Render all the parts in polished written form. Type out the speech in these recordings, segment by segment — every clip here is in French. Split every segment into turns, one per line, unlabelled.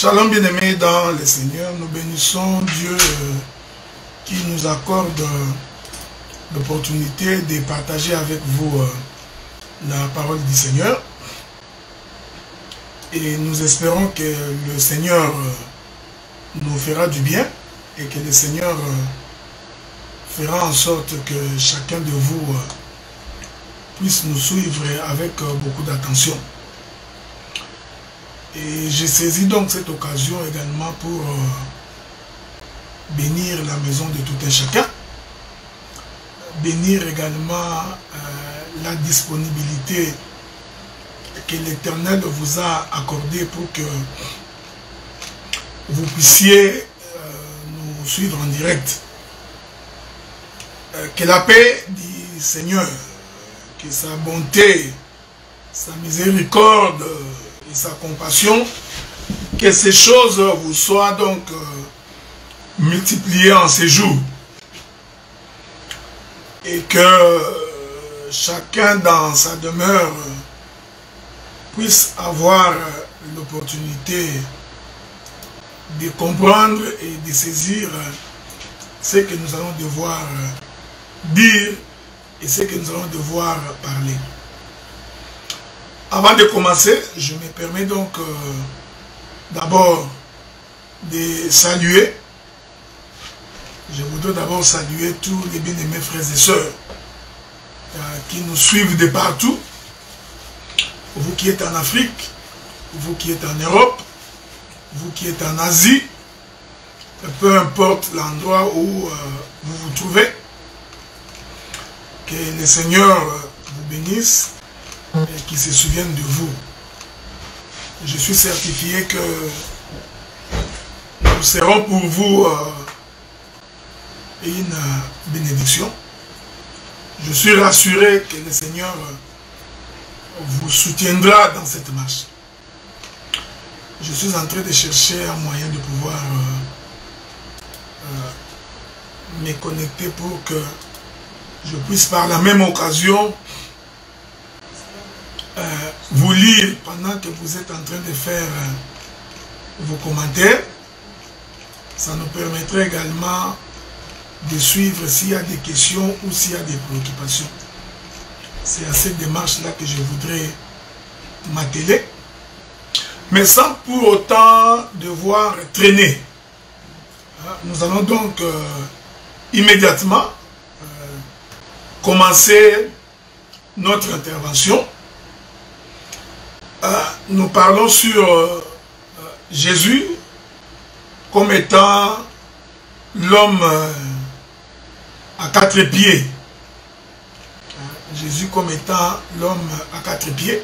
Shalom bien-aimés dans le Seigneur, nous bénissons Dieu qui nous accorde l'opportunité de partager avec vous la parole du Seigneur. Et nous espérons que le Seigneur nous fera du bien et que le Seigneur fera en sorte que chacun de vous puisse nous suivre avec beaucoup d'attention. Et j'ai saisi donc cette occasion également pour bénir la maison de tout un chacun, bénir également la disponibilité que l'Éternel vous a accordée pour que vous puissiez nous suivre en direct. Que la paix du Seigneur, que sa bonté, sa miséricorde et sa compassion, que ces choses vous soient donc multipliées en ces jours. Et que chacun dans sa demeure puisse avoir l'opportunité de comprendre et de saisir ce que nous allons devoir dire et ce que nous allons devoir parler. Avant de commencer, je me permets donc d'abord de saluer. Je voudrais d'abord saluer tous les bien-aimés frères et sœurs qui nous suivent de partout. Vous qui êtes en Afrique, vous qui êtes en Europe, vous qui êtes en Asie, peu importe l'endroit où vous vous trouvez, que le Seigneur vous bénisse et qu'il se souvienne de vous. Je suis certifié que nous serons pour vous une bénédiction. Je suis rassuré que le Seigneur vous soutiendra dans cette marche. Je suis en train de chercher un moyen de pouvoir me connecter pour que je puisse par la même occasion vous lire pendant que vous êtes en train de faire vos commentaires. Ça nous permettrait également de suivre s'il y a des questions ou s'il y a des préoccupations. C'est à cette démarche-là que je voudrais m'atteler, mais sans pour autant devoir traîner. Nous allons donc immédiatement commencer notre intervention. Nous parlons sur Jésus comme étant l'homme à quatre pieds. Jésus comme étant l'homme à quatre pieds.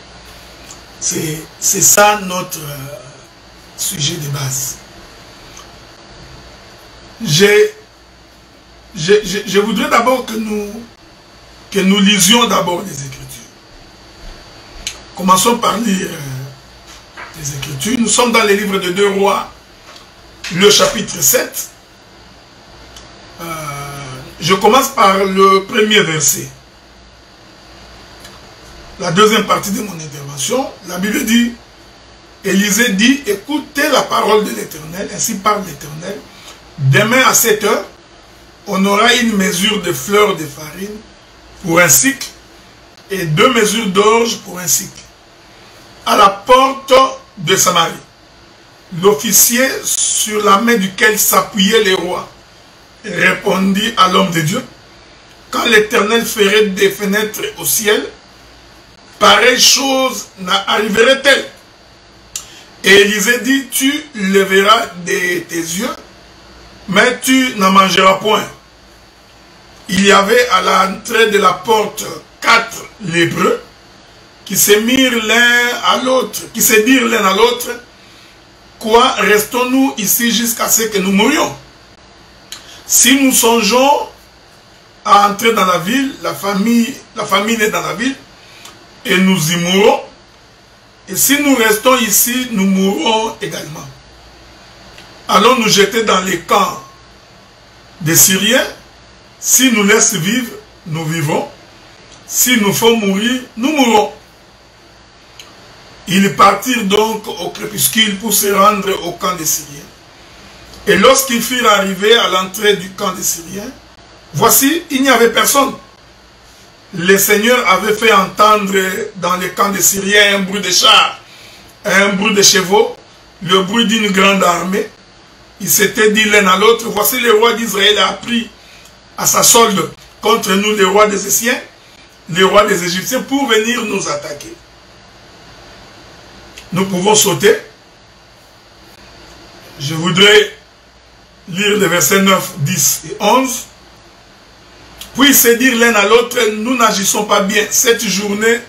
C'est ça notre sujet de base. Je voudrais d'abord que nous lisions d'abord les Écritures. Commençons par lire les Écritures. Nous sommes dans les livres de 2 Rois, le chapitre 7. Je commence par le premier verset. La deuxième partie de mon intervention, la Bible dit, Élisée dit, écoutez la parole de l'Éternel, ainsi parle l'Éternel. Demain à 7 heures, on aura une mesure de fleurs de farine pour un cycle et 2 mesures d'orge pour un cycle. À la porte de Samarie, l'officier sur la main duquel s'appuyait les rois répondit à l'homme de Dieu, quand l'Éternel ferait des fenêtres au ciel, pareille chose n'arriverait-elle? Et Élisée dit, tu le verras de tes yeux, mais tu n'en mangeras point. Il y avait à l'entrée de la porte 4 lépreux qui se mirent l'un à l'autre, qui se dirent l'un à l'autre, quoi, restons-nous ici jusqu'à ce que nous mourions? Si nous songeons à entrer dans la ville, la famine est dans la ville, et nous y mourrons. Et si nous restons ici, nous mourrons également. Allons nous jeter dans les camps des Syriens. Si nous laissent vivre, nous vivrons. Si nous font mourir, nous mourrons. Ils partirent donc au crépuscule pour se rendre au camp des Syriens. Et lorsqu'ils furent arrivés à l'entrée du camp des Syriens, voici, il n'y avait personne. Le Seigneur avait fait entendre dans le camp des Syriens un bruit de chars, un bruit de chevaux, le bruit d'une grande armée. Ils s'étaient dit l'un à l'autre, voici le roi d'Israël a pris à sa solde contre nous les rois des Égyptiens, les rois des Égyptiens, pour venir nous attaquer. Nous pouvons sauter. Je voudrais lire les versets 9, 10 et 11. Puis se dire l'un à l'autre, nous n'agissons pas bien. Cette journée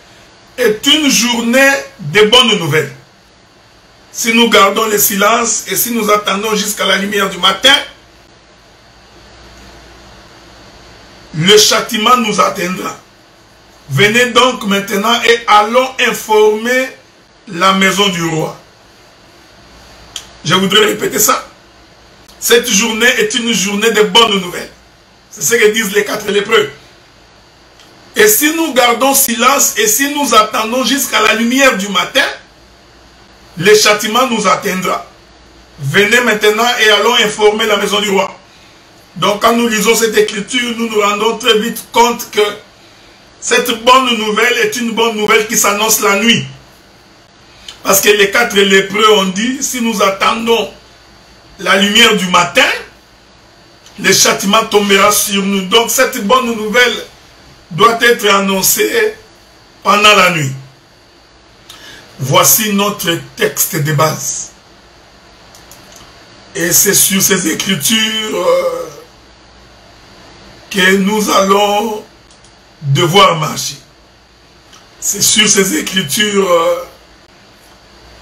est une journée de bonnes nouvelles. Si nous gardons le silence et si nous attendons jusqu'à la lumière du matin, le châtiment nous atteindra. Venez donc maintenant et allons informer la maison du roi. Je voudrais répéter ça. Cette journée est une journée de bonnes nouvelles. C'est ce que disent les 4 lépreux. Et si nous gardons silence et si nous attendons jusqu'à la lumière du matin, le châtiment nous atteindra. Venez maintenant et allons informer la maison du roi. Donc quand nous lisons cette écriture, nous nous rendons très vite compte que cette bonne nouvelle est une bonne nouvelle qui s'annonce la nuit. Parce que les 4 lépreux ont dit, si nous attendons la lumière du matin, le châtiment tombera sur nous. Donc cette bonne nouvelle doit être annoncée pendant la nuit. Voici notre texte de base. Et c'est sur ces écritures que nous allons devoir marcher. C'est sur ces écritures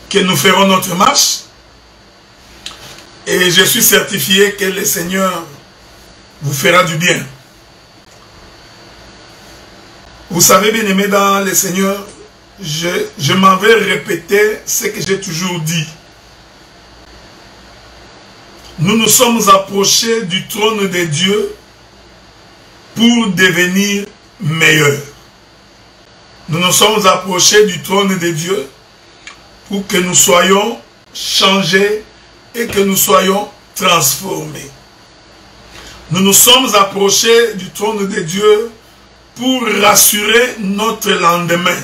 que nous ferons notre marche. Et je suis certifié que le Seigneur vous fera du bien. Vous savez, bien aimé dans le Seigneur, je m'en vais répéter ce que j'ai toujours dit. Nous nous sommes approchés du trône de Dieu pour devenir meilleurs. Nous nous sommes approchés du trône de Dieu pour que nous soyons changés et que nous soyons transformés. Nous nous sommes approchés du trône de Dieu pour rassurer notre lendemain.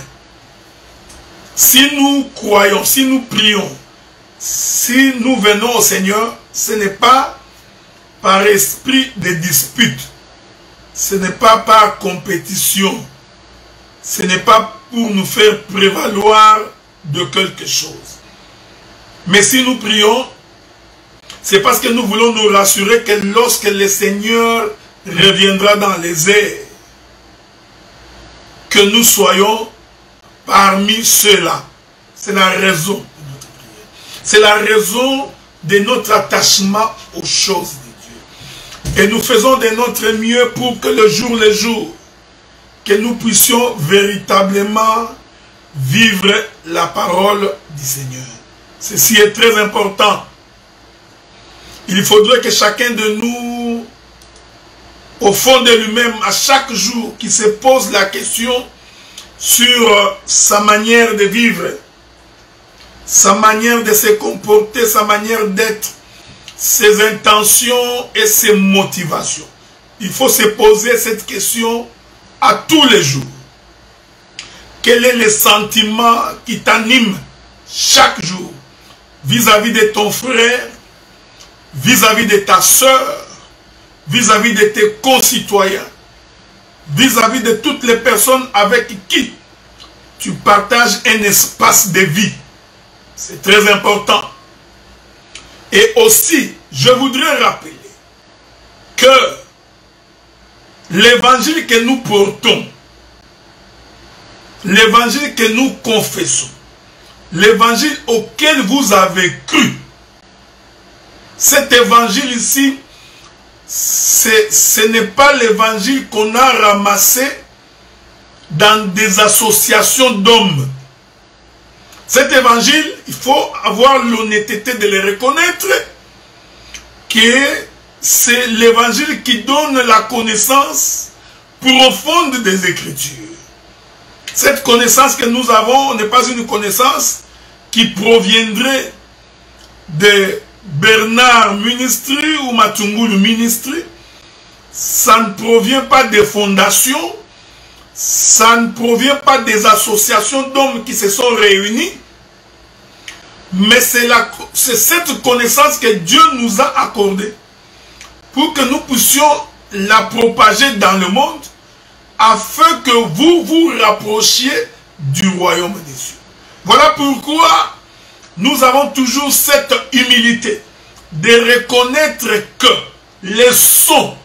Si nous croyons, si nous prions, si nous venons au Seigneur, ce n'est pas par esprit de dispute, ce n'est pas par compétition, ce n'est pas pour nous faire prévaloir de quelque chose. Mais si nous prions, c'est parce que nous voulons nous rassurer que lorsque le Seigneur reviendra dans les airs, que nous soyons parmi ceux-là. C'est la raison de notre prière. C'est la raison de notre attachement aux choses de Dieu. Et nous faisons de notre mieux pour que le jour, que nous puissions véritablement vivre la parole du Seigneur. Ceci est très important. Il faudrait que chacun de nous, au fond de lui-même, à chaque jour, qui se pose la question sur sa manière de vivre, sa manière de se comporter, sa manière d'être, ses intentions et ses motivations. Il faut se poser cette question à tous les jours. Quel est le sentiment qui t'anime chaque jour vis-à-vis de ton frère, vis-à-vis de ta soeur, vis-à-vis de tes concitoyens, vis-à-vis de toutes les personnes avec qui tu partages un espace de vie. C'est très important. Et aussi, je voudrais rappeler que l'évangile que nous portons, l'évangile que nous confessons, l'évangile auquel vous avez cru, cet évangile ici, ce n'est pas l'évangile qu'on a ramassé dans des associations d'hommes. Cet évangile, il faut avoir l'honnêteté de le reconnaître, que c'est l'évangile qui donne la connaissance profonde des Écritures. Cette connaissance que nous avons n'est pas une connaissance qui proviendrait de Bernard Ministry ou Matungulu Ministry. Ça ne provient pas des fondations, ça ne provient pas des associations d'hommes qui se sont réunis, mais c'est cette connaissance que Dieu nous a accordée pour que nous puissions la propager dans le monde, afin que vous vous rapprochiez du royaume des cieux. Voilà pourquoi nous avons toujours cette humilité de reconnaître que les sons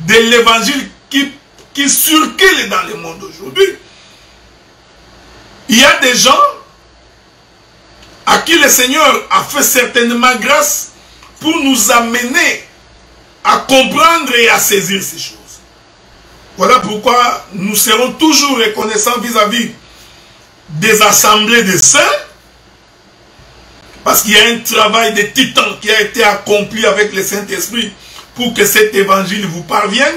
de l'évangile qui circulent dans le monde aujourd'hui, il y a des gens à qui le Seigneur a fait certainement grâce pour nous amener à comprendre et à saisir ces choses. Voilà pourquoi nous serons toujours reconnaissants vis-à-vis des assemblées de saints, parce qu'il y a un travail de titan qui a été accompli avec le Saint-Esprit pour que cet évangile vous parvienne.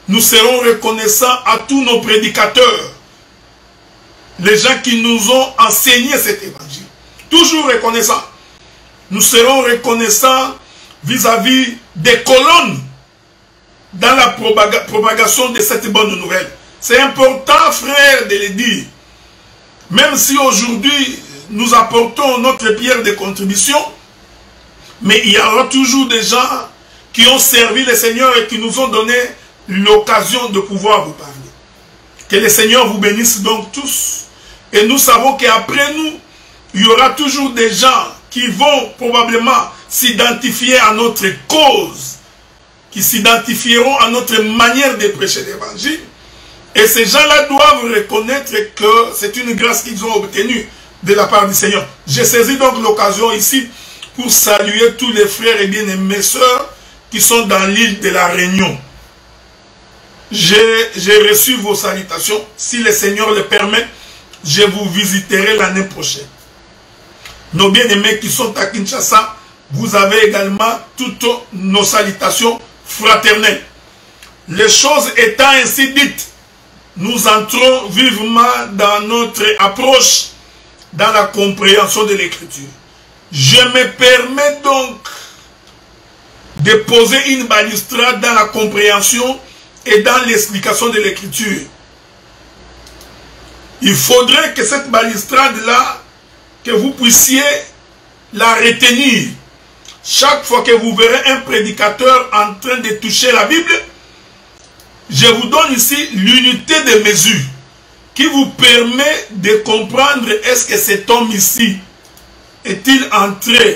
Nous serons reconnaissants à tous nos prédicateurs, les gens qui nous ont enseigné cet évangile. Toujours reconnaissants. Nous serons reconnaissants vis-à-vis des colonnes dans la propagation de cette bonne nouvelle. C'est important, frère, de le dire. Même si aujourd'hui, nous apportons notre pierre de contribution, mais il y aura toujours des gens qui ont servi le Seigneur et qui nous ont donné l'occasion de pouvoir vous parler. Que le Seigneur vous bénisse donc tous. Et nous savons qu'après nous, il y aura toujours des gens qui vont probablement s'identifier à notre cause, qui s'identifieront à notre manière de prêcher l'évangile. Et ces gens-là doivent reconnaître que c'est une grâce qu'ils ont obtenue de la part du Seigneur. J'ai saisi donc l'occasion ici pour saluer tous les frères et bien-aimés sœurs qui sont dans l'île de la Réunion. J'ai reçu vos salutations. Si le Seigneur le permet, je vous visiterai l'année prochaine. Nos bien-aimés qui sont à Kinshasa, vous avez également toutes nos salutations fraternelles. Les choses étant ainsi dites, nous entrons vivement dans notre approche, dans la compréhension de l'Écriture. Je me permets donc de poser une balustrade dans la compréhension et dans l'explication de l'Écriture. Il faudrait que cette balustrade-là, que vous puissiez la retenir. Chaque fois que vous verrez un prédicateur en train de toucher la Bible, je vous donne ici l'unité de mesure qui vous permet de comprendre est-ce que cet homme ici est-il en train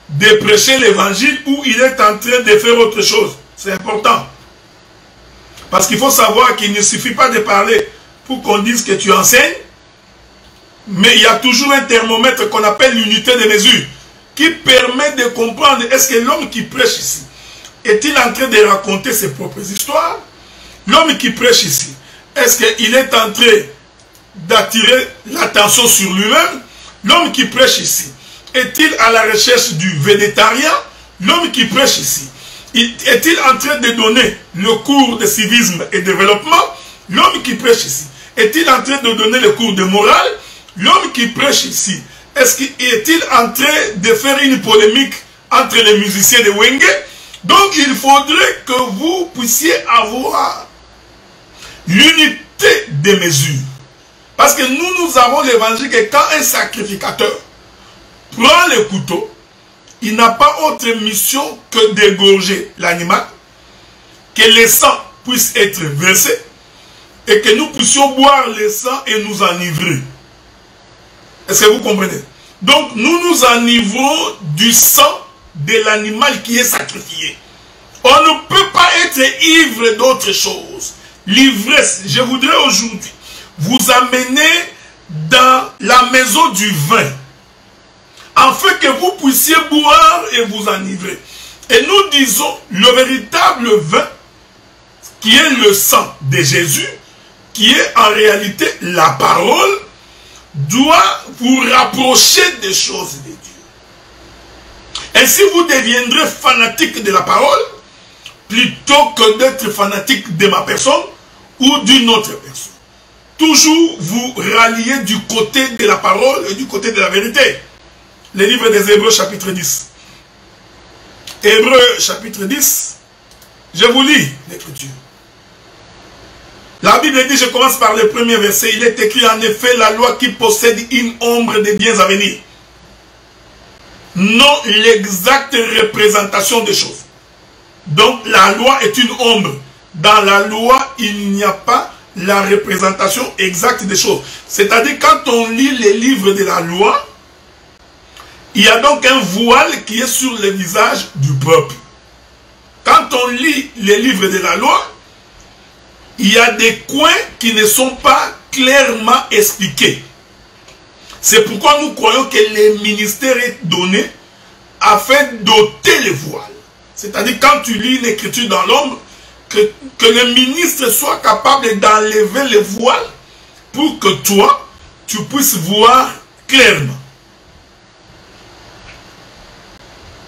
de prêcher l'évangile ou il est en train de faire autre chose. C'est important. Parce qu'il faut savoir qu'il ne suffit pas de parler pour qu'on dise que tu enseignes, mais il y a toujours un thermomètre qu'on appelle l'unité de mesure qui permet de comprendre est-ce que l'homme qui prêche ici est-il en train de raconter ses propres histoires? L'homme qui prêche ici, est-ce qu'il est en train d'attirer l'attention sur lui-même? L'homme qui prêche ici, est-il à la recherche du végétarien? L'homme qui prêche ici, est-il en train de donner le cours de civisme et développement? L'homme qui prêche ici, est-il en train de donner le cours de morale? L'homme qui prêche ici, est-il en train de faire une polémique entre les musiciens de Wenge? Donc il faudrait que vous puissiez avoir l'unité des mesures. Parce que nous avons l'évangile que quand un sacrificateur prend le couteau, il n'a pas autre mission que d'égorger l'animal, que le sang puisse être versé, et que nous puissions boire le sang et nous enivrer. Est-ce que vous comprenez? Donc nous nous enivrons du sang de l'animal qui est sacrifié. On ne peut pas être ivre d'autre chose. L'ivresse, je voudrais aujourd'hui vous amener dans la maison du vin, afin que vous puissiez boire et vous enivrer. Et nous disons, le véritable vin, qui est le sang de Jésus, qui est en réalité la parole, doit vous rapprocher des choses de Dieu. Ainsi vous deviendrez fanatique de la parole, plutôt que d'être fanatique de ma personne ou d'une autre personne. toujours vous rallier du côté de la parole et du côté de la vérité. Le livre des Hébreux chapitre 10. Hébreux chapitre 10, je vous lis l'écriture. La Bible dit, je commence par le premier verset, il est écrit en effet la loi qui possède une ombre des biens à venir. Non l'exacte représentation des choses. Donc la loi est une ombre. Dans la loi, il n'y a pas la représentation exacte des choses. C'est-à-dire quand on lit les livres de la loi, il y a donc un voile qui est sur le visage du peuple. Quand on lit les livres de la loi, il y a des coins qui ne sont pas clairement expliqués. C'est pourquoi nous croyons que le ministère est donné afin d'ôter les voiles. C'est-à-dire quand tu lis l'écriture dans l'ombre, que le ministre soit capable d'enlever les voiles pour que toi, tu puisses voir clairement.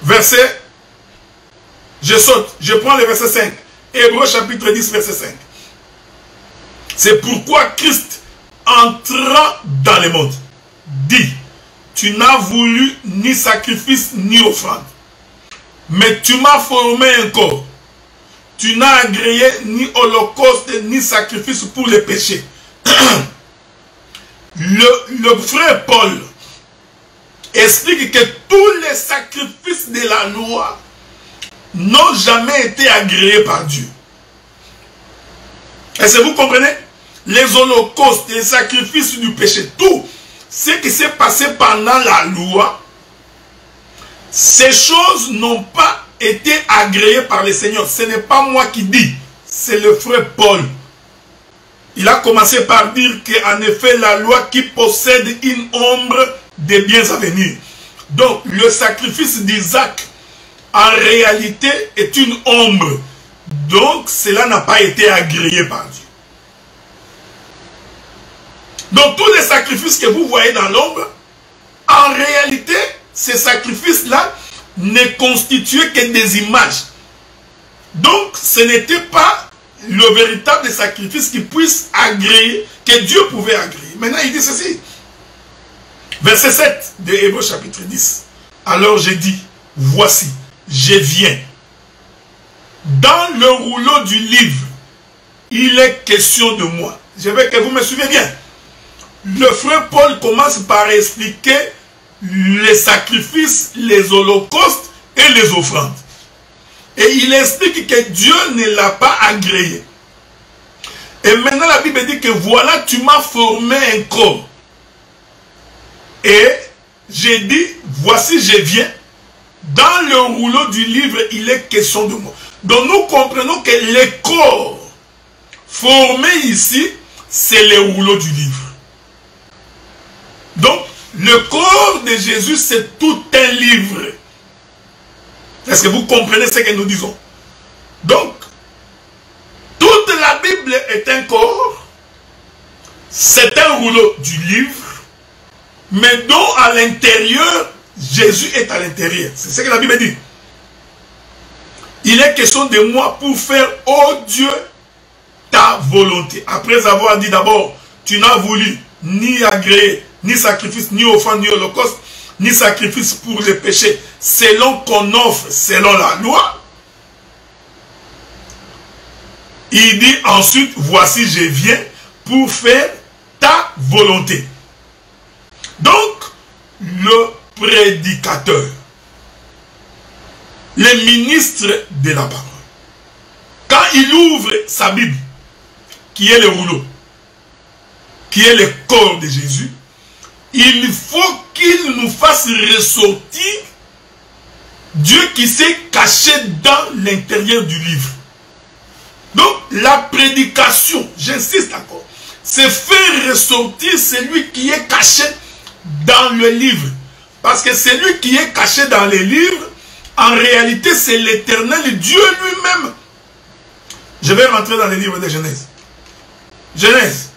Verset, je saute, je prends le verset 5. Hébreux chapitre 10, verset 5. C'est pourquoi Christ entra dans le monde. Dit, tu n'as voulu ni sacrifice ni offrande, mais tu m'as formé un corps. Tu n'as agréé ni holocauste ni sacrifice pour les péchés. Le frère Paul explique que tous les sacrifices de la loi n'ont jamais été agréés par Dieu. Est-ce que vous comprenez? Les holocaustes, les sacrifices du péché, tout ce qui s'est passé pendant la loi, ces choses n'ont pas été agréées par le Seigneur. Ce n'est pas moi qui dis, c'est le frère Paul. Il a commencé par dire qu'en effet, la loi qui possède une ombre des biens à venir. Donc, le sacrifice d'Isaac, en réalité, est une ombre. Donc, cela n'a pas été agréé par Dieu. Donc, tous les sacrifices que vous voyez dans l'ombre, en réalité, ces sacrifices-là ne constituaient que des images. Donc, ce n'était pas le véritable sacrifice qui puisse agréer, que Dieu pouvait agréer. Maintenant, il dit ceci. Verset 7 de Hébreux chapitre 10. Alors j'ai dit, voici, je viens. Dans le rouleau du livre, il est question de moi. Je veux que vous me suivez bien. Le frère Paul commence par expliquer les sacrifices, les holocaustes et les offrandes. Et il explique que Dieu ne l'a pas agréé. Et maintenant la Bible dit que voilà, tu m'as formé un corps. Et j'ai dit, voici je viens. Dans le rouleau du livre, il est question de moi. Donc nous comprenons que le corps formé ici, c'est le rouleau du livre. Donc, le corps de Jésus, c'est tout un livre. Est-ce que vous comprenez ce que nous disons? Donc, toute la Bible est un corps, c'est un rouleau du livre, mais dont à l'intérieur, Jésus est à l'intérieur. C'est ce que la Bible dit. Il est question de moi pour faire, ô Dieu, ta volonté. Après avoir dit d'abord, tu n'as voulu ni agréer, ni sacrifice, ni offrande, ni holocauste, ni sacrifice pour les péchés, selon qu'on offre, selon la loi. Il dit ensuite, voici je viens pour faire ta volonté. Donc, le prédicateur, le ministre de la parole, quand il ouvre sa Bible, qui est le rouleau, qui est le corps de Jésus, il faut qu'il nous fasse ressortir Dieu qui s'est caché dans l'intérieur du livre. Donc, la prédication, j'insiste encore, c'est faire ressortir celui qui est caché dans le livre. Parce que celui qui est caché dans les livres, en réalité, c'est l'Éternel Dieu lui-même. Je vais rentrer dans les livres de Genèse. Genèse.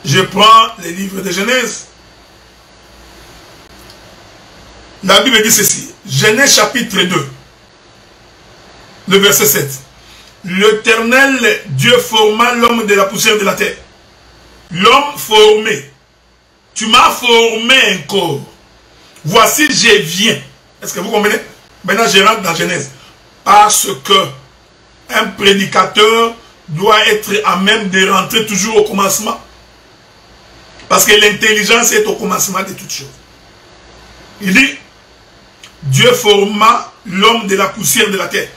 Je prends les livres de Genèse. La Bible dit ceci. Genèse chapitre 2. Le verset 7. l'Éternel Dieu forma l'homme de la poussière de la terre. L'homme formé. Tu m'as formé un corps. Voici, je viens. Est-ce que vous comprenez? Maintenant, je rentre dans Genèse. Parce que un prédicateur doit être à même de rentrer toujours au commencement. Parce que l'intelligence est au commencement de toutes choses. Il dit, Dieu forma l'homme de la poussière de la terre.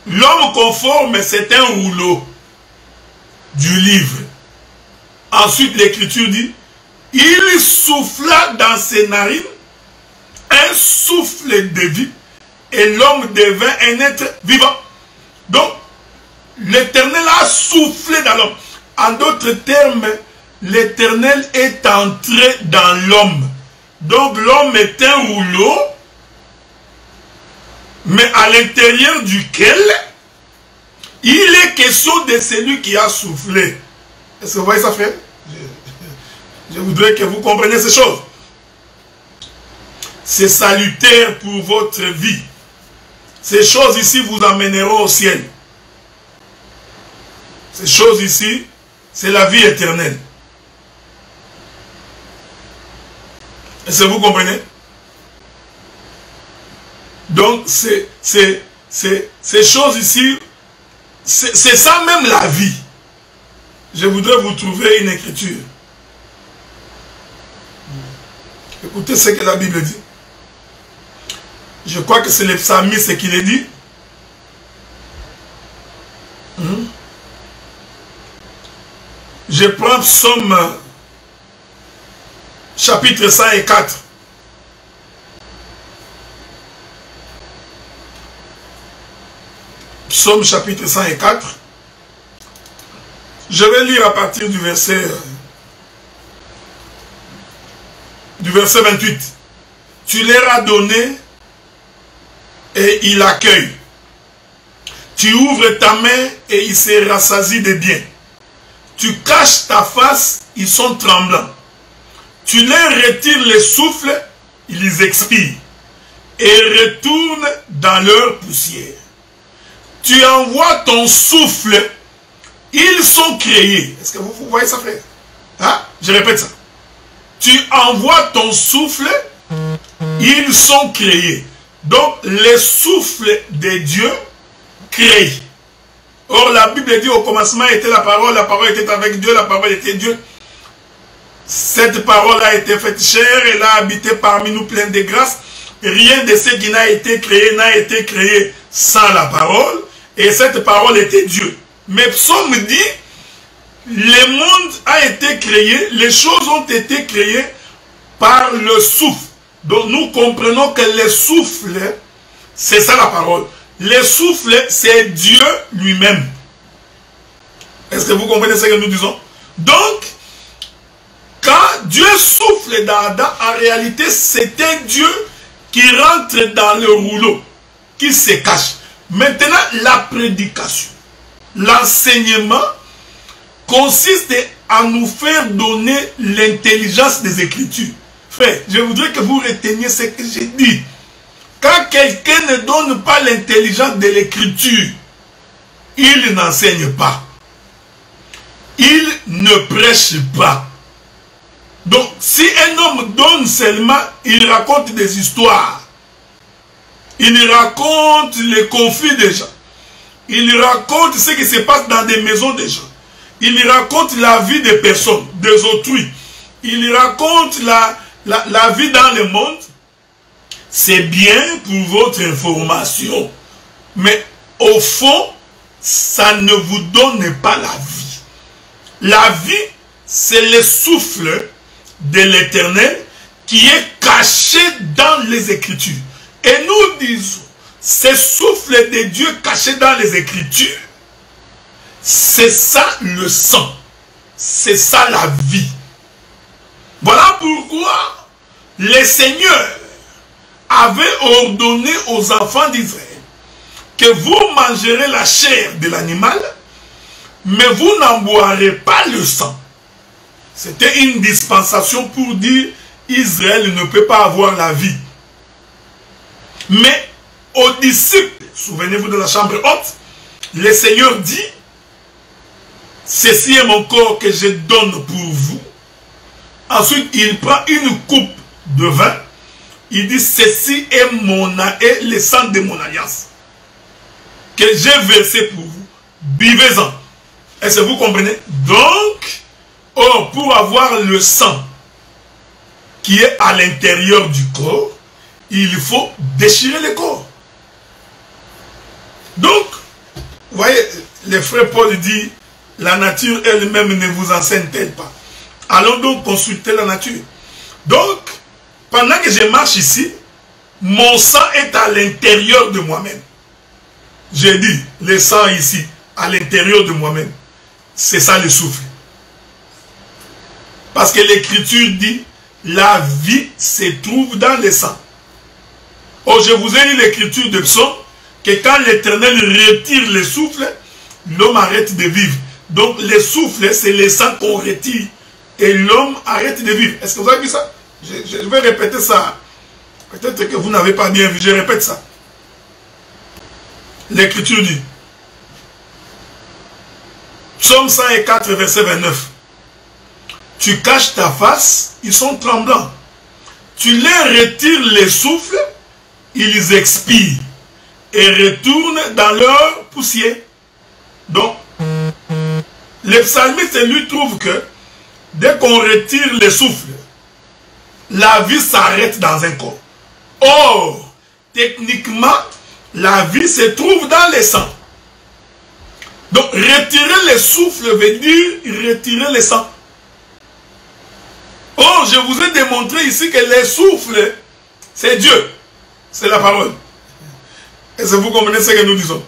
L'homme conforme, c'est un rouleau du livre. Ensuite, l'Écriture dit, il souffla dans ses narines un souffle de vie et l'homme devint un être vivant. Donc, l'Éternel a soufflé dans l'homme. En d'autres termes, l'Éternel est entré dans l'homme. Donc, l'homme est un rouleau, mais à l'intérieur duquel il est question de celui qui a soufflé. Est-ce que vous voyez ça, frère? Je voudrais que vous compreniez ces choses. C'est salutaire pour votre vie. Ces choses ici vous amèneront au ciel. Ces choses ici, c'est la vie éternelle. Est-ce que vous comprenez? Donc, ces choses ici, c'est ça même la vie. Je voudrais vous trouver une écriture. Écoutez ce que la Bible dit. Je crois que c'est le psalmiste qui le dit. Je prends Psaume chapitre 104. Psaume chapitre 104. Je vais lire à partir du verset 28. Tu leur as donné et il accueille. Tu ouvres ta main et il se rassasie de bien. Tu caches ta face, ils sont tremblants. Tu leur retires le souffle, ils expirent et retournent dans leur poussière. Tu envoies ton souffle, ils sont créés. Est-ce que vous voyez ça, frère? Hein? Je répète ça. Tu envoies ton souffle, ils sont créés. Donc, le souffle de Dieu crée. Or, la Bible dit au commencement était la parole était avec Dieu, la parole était Dieu. Cette parole a été faite chair, elle a habité parmi nous plein de grâce. Rien de ce qui n'a été créé sans la parole. Et cette parole était Dieu. Mais Psaume dit, le monde a été créé, les choses ont été créées par le souffle. Donc nous comprenons que le souffle, c'est ça la parole. Le souffle, c'est Dieu lui-même. Est-ce que vous comprenez ce que nous disons? Donc, quand Dieu souffle dans Adam, en réalité, c'était Dieu qui rentre dans le rouleau, qui se cache. Maintenant, la prédication, l'enseignement consiste à nous faire donner l'intelligence des Écritures. Frère, je voudrais que vous reteniez ce que j'ai dit. Quand quelqu'un ne donne pas l'intelligence de l'Écriture, il n'enseigne pas. Il ne prêche pas. Donc, si un homme donne seulement, il raconte des histoires. Il raconte les conflits des gens. Il raconte ce qui se passe dans des maisons des gens. Il raconte la vie des personnes, des autrui. Il raconte la vie dans le monde. C'est bien pour votre information. Mais au fond, ça ne vous donne pas la vie. La vie, c'est le souffle de l'Éternel qui est caché dans les Écritures. Et nous disons, ce souffle de Dieu caché dans les Écritures, c'est ça le sang. C'est ça la vie. Voilà pourquoi le Seigneur avait ordonné aux enfants d'Israël que vous mangerez la chair de l'animal, mais vous n'en boirez pas le sang. C'était une dispensation pour dire Israël ne peut pas avoir la vie. Mais aux disciples, souvenez-vous de la chambre haute, le Seigneur dit, ceci est mon corps que je donne pour vous. Ensuite, il prend une coupe de vin. Il dit, ceci est le sang de mon alliance que j'ai versé pour vous. Buvez-en. Est-ce que vous comprenez? Donc, pour avoir le sang qui est à l'intérieur du corps, il faut déchirer le corps. Donc, vous voyez, le frère Paul dit, la nature elle-même ne vous enseigne-t-elle pas? Allons donc consulter la nature. Donc, pendant que je marche ici, mon sang est à l'intérieur de moi-même. J'ai dit, le sang ici, à l'intérieur de moi-même. C'est ça le souffle. Parce que l'écriture dit, la vie se trouve dans le sang. Oh, je vous ai lu l'écriture de Psaume, que quand l'Éternel retire le souffle, l'homme arrête de vivre. Donc le souffle, c'est le sang qu'on retire. Et l'homme arrête de vivre. Est-ce que vous avez vu ça? Je vais répéter ça. Peut-être que vous n'avez pas bien vu. Je répète ça. L'écriture dit. Psaume 104, verset 29. Tu caches ta face, ils sont tremblants. Tu leur retires les souffles, ils expirent et retournent dans leur poussière. Donc, le psalmiste, lui, trouve que dès qu'on retire le souffle, la vie s'arrête dans un corps. Or, techniquement, la vie se trouve dans le sang. Donc, retirer le souffle veut dire retirer le sang. Or, je vous ai démontré ici que le souffle, c'est Dieu. C'est la parole. Est-ce que vous comprenez ce que nous disons?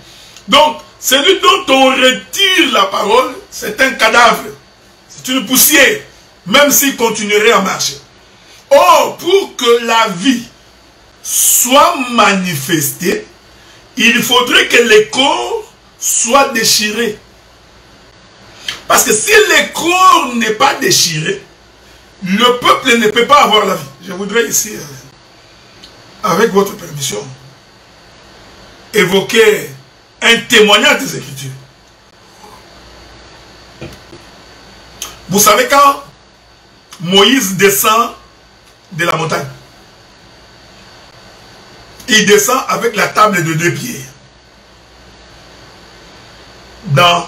Donc, celui dont on retire la parole, c'est un cadavre. C'est une poussière, même s'il continuerait à marcher. Or, pour que la vie soit manifestée, il faudrait que le corps soit déchiré. Parce que si le corps n'est pas déchiré, le peuple ne peut pas avoir la vie. Je voudrais ici, avec votre permission, évoquer un témoignage des Écritures. Vous savez quand Moïse descend de la montagne, il descend avec la table de 2 pierres dans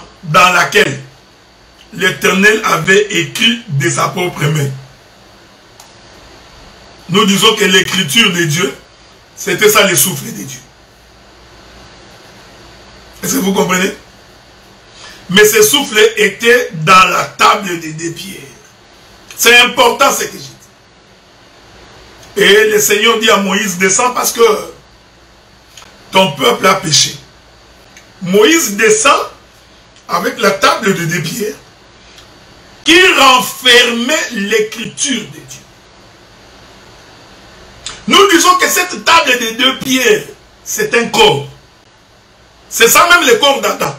laquelle l'Éternel avait écrit de sa propre main. Nous disons que l'écriture de Dieu, c'était ça le souffle de Dieu. Est-ce que vous comprenez? Mais ce souffle était dans la table de 2 pierres. C'est important ce que j'ai dit. Et le Seigneur dit à Moïse, descends parce que ton peuple a péché. Moïse descend avec la table de 2 pierres qui renfermait l'écriture de Dieu. Nous disons que cette table de 2 pierres, c'est un corps. C'est ça même le corps d'Adam.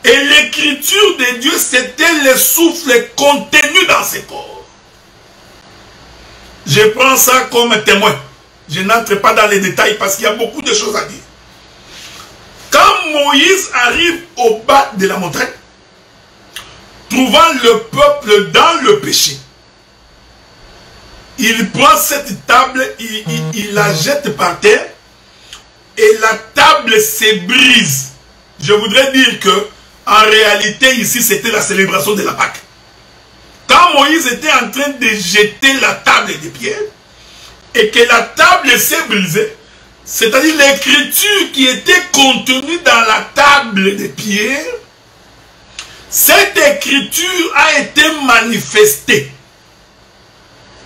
Et l'écriture de Dieu, c'était le souffle contenu dans ce corps. Je prends ça comme témoin. Je n'entre pas dans les détails parce qu'il y a beaucoup de choses à dire. Quand Moïse arrive au bas de la montagne, trouvant le peuple dans le péché, il prend cette table, il la jette par terre et la table se brise. Je voudrais dire que en réalité ici c'était la célébration de la Pâque. Quand Moïse était en train de jeter la table de pierre et que la table s'est brisée, c'est-à-dire l'écriture qui était contenue dans la table de pierre, cette écriture a été manifestée.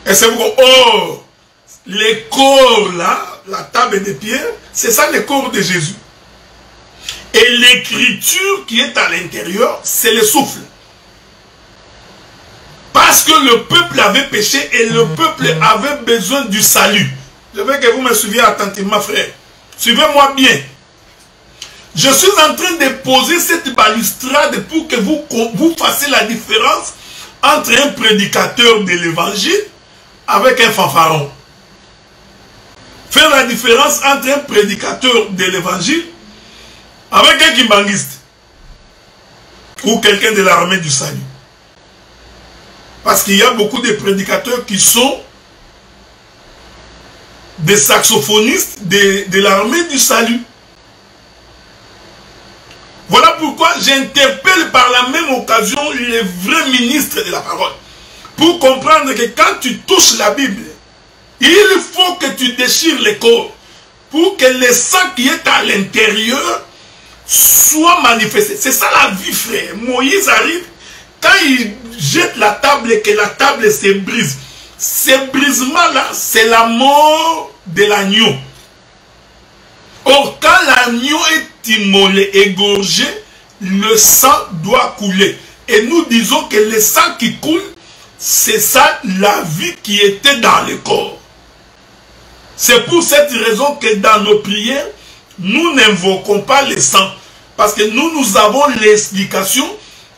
Et c'est pourquoi, oh, les corps là, la table de pierre, c'est ça le corps de Jésus. Et l'écriture qui est à l'intérieur, c'est le souffle. Parce que le peuple avait péché et le peuple avait besoin du salut. Je veux que vous me suiviez attentivement, frère. Suivez-moi bien. Je suis en train de poser cette balustrade pour que vous fassiez la différence entre un prédicateur de l'évangile avec un fanfaron. Faire la différence entre un prédicateur de l'évangile avec un kimbangiste ou quelqu'un de l'armée du salut. Parce qu'il y a beaucoup de prédicateurs qui sont des saxophonistes de l'armée du salut. Voilà pourquoi j'interpelle par la même occasion les vrais ministres de la parole. Pour comprendre que quand tu touches la Bible, il faut que tu déchires les corps. Pour que le sang qui est à l'intérieur soit manifesté. C'est ça la vie, frère. Moïse arrive, quand il jette la table et que la table se brise. Ce brisement-là, c'est la mort de l'agneau. Or, quand l'agneau est immolé, égorgé, le sang doit couler. Et nous disons que le sang qui coule, c'est ça la vie qui était dans le corps. C'est pour cette raison que dans nos prières, nous n'invoquons pas le sang. Parce que nous avons l'explication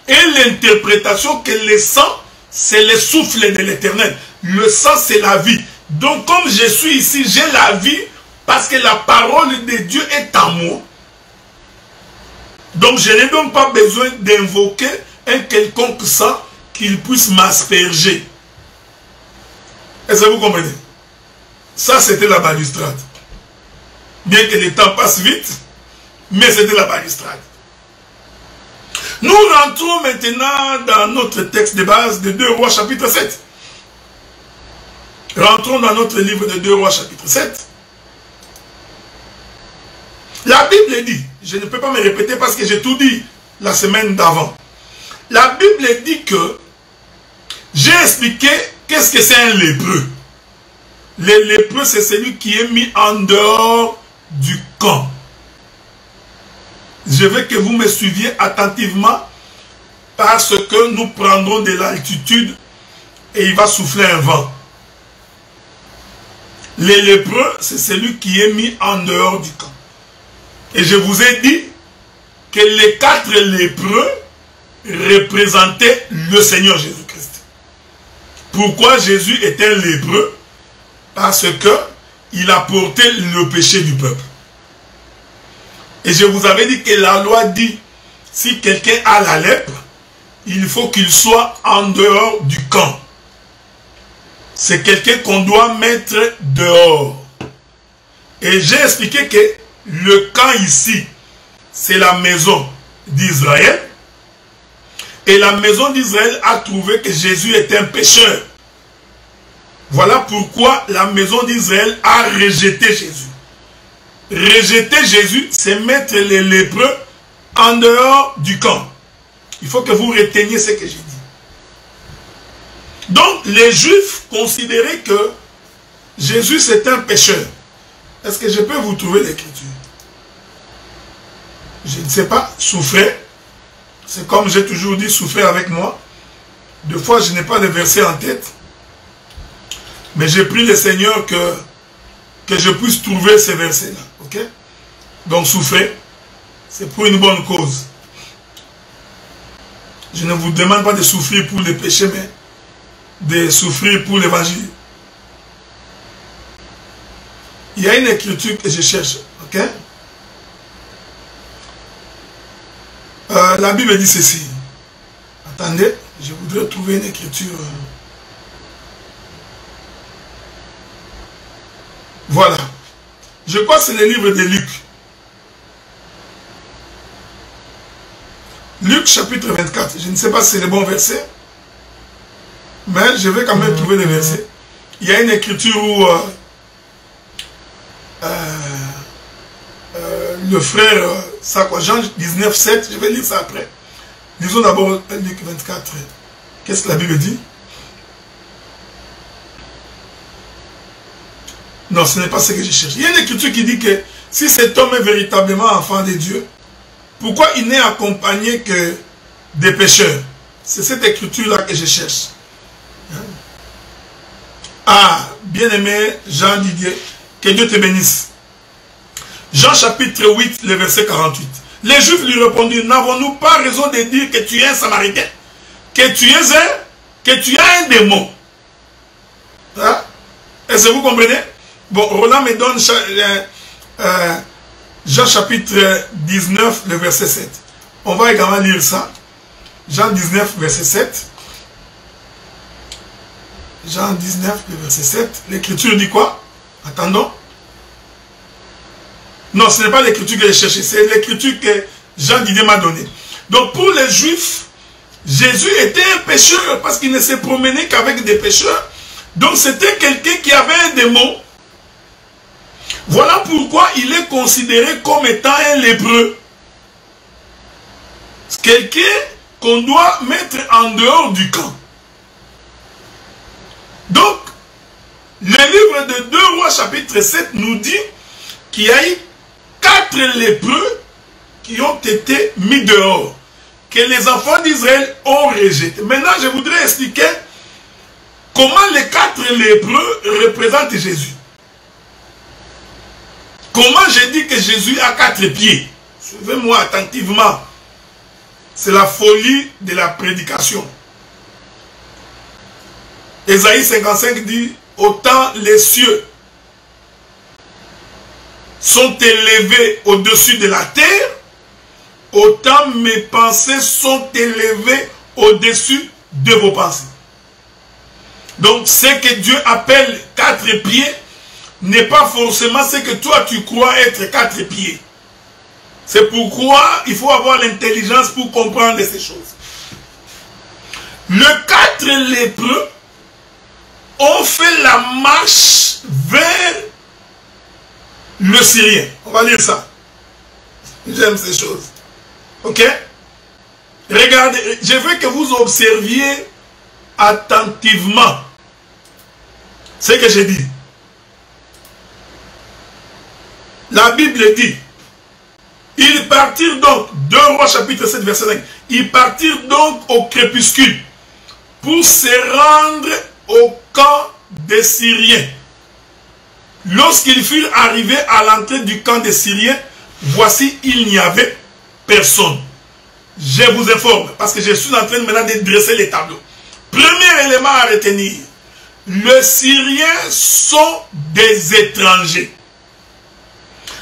et l'interprétation que le sang, c'est le souffle de l'Éternel. Le sang, c'est la vie. Donc, comme je suis ici, j'ai la vie parce que la parole de Dieu est en moi. Donc, je n'ai donc pas besoin d'invoquer un quelconque sang qu'il puisse m'asperger. Est-ce que vous comprenez? Ça, c'était la balustrade. Bien que le temps passe vite, mais c'était la balustrade. Nous rentrons maintenant dans notre texte de base de 2 Rois chapitre 7. Rentrons dans notre livre de 2 Rois chapitre 7. La Bible dit, je ne peux pas me répéter parce que j'ai tout dit la semaine d'avant. La Bible dit que j'ai expliqué qu'est-ce que c'est un lépreux. Le lépreux, c'est celui qui est mis en dehors du camp. Je veux que vous me suiviez attentivement parce que nous prendrons de l'altitude et il va souffler un vent. Le lépreux, c'est celui qui est mis en dehors du camp. Et je vous ai dit que les 4 lépreux représentaient le Seigneur Jésus-Christ. Pourquoi Jésus est un lépreux? Parce qu'il a porté le péché du peuple. Et je vous avais dit que la loi dit, si quelqu'un a la lèpre, il faut qu'il soit en dehors du camp. C'est quelqu'un qu'on doit mettre dehors. Et j'ai expliqué que le camp ici, c'est la maison d'Israël. Et la maison d'Israël a trouvé que Jésus est un pécheur. Voilà pourquoi la maison d'Israël a rejeté Jésus. Rejeter Jésus, c'est mettre les lépreux en dehors du camp. Il faut que vous reteniez ce que j'ai dit. Donc, les Juifs considéraient que Jésus c'est un pécheur. Est-ce que je peux vous trouver l'écriture? Je ne sais pas, souffrez. C'est comme j'ai toujours dit, souffrez avec moi. Des fois, je n'ai pas de verset en tête. Mais j'ai pris le Seigneur que je puisse trouver ces versets-là. Ok? Donc, souffrez. C'est pour une bonne cause. Je ne vous demande pas de souffrir pour les péchés, mais de souffrir pour l'évangile. Il y a une écriture que je cherche. Ok? La Bible dit ceci. Attendez, je voudrais trouver une écriture. Voilà. Je crois que c'est le livre de Luc. Luc chapitre 24. Je ne sais pas si c'est le bon verset. Mais je vais quand même trouver le verset. Il y a une écriture où le frère, ça quoi, Jean 19, 7, je vais lire ça après. Lisons d'abord Luc 24. Qu'est-ce que la Bible dit? Non, ce n'est pas ce que je cherche. Il y a une écriture qui dit que si cet homme est véritablement enfant de Dieu, pourquoi il n'est accompagné que des pécheurs? C'est cette écriture-là que je cherche. Ah, bien-aimé Jean Didier, que Dieu te bénisse. Jean chapitre 8, le verset 48. Les Juifs lui répondirent, n'avons-nous pas raison de dire que tu es un Samaritain? Que tu as un démon? Hein? Est-ce que vous comprenez? Bon, Roland me donne Jean chapitre 19, le verset 7. On va également lire ça. Jean 19, verset 7. Jean 19, le verset 7. L'écriture dit quoi? Attendons. Non, ce n'est pas l'écriture que j'ai cherché, c'est l'écriture que Jean Didier m'a donnée. Donc pour les Juifs, Jésus était un pécheur parce qu'il ne se promenait qu'avec des pécheurs. Donc c'était quelqu'un qui avait un démon. Voilà pourquoi il est considéré comme étant un lépreux. Quelqu'un qu'on doit mettre en dehors du camp. Donc, le livre de 2 Rois chapitre 7 nous dit qu'il y a eu 4 lépreux qui ont été mis dehors, que les enfants d'Israël ont rejeté. Maintenant, je voudrais expliquer comment les 4 lépreux représentent Jésus. Comment j'ai dit que Jésus a 4 pieds? Suivez-moi attentivement. C'est la folie de la prédication. Ésaïe 55 dit, autant les cieux sont élevés au-dessus de la terre, autant mes pensées sont élevées au-dessus de vos pensées. Donc, ce que Dieu appelle 4 pieds n'est pas forcément ce que toi tu crois être 4 pieds. C'est pourquoi il faut avoir l'intelligence pour comprendre ces choses. Les 4 lépreux ont fait la marche vers le Syrien. On va lire ça. J'aime ces choses. Ok? Regardez, je veux que vous observiez attentivement ce que j'ai dit. La Bible dit, ils partirent donc, 2 Rois chapitre 7 verset 5, ils partirent donc au crépuscule pour se rendre au camp des Syriens. Lorsqu'ils furent arrivés à l'entrée du camp des Syriens, voici, il n'y avait personne. Je vous informe, parce que je suis en train maintenant de dresser les tableaux. Premier élément à retenir, les Syriens sont des étrangers.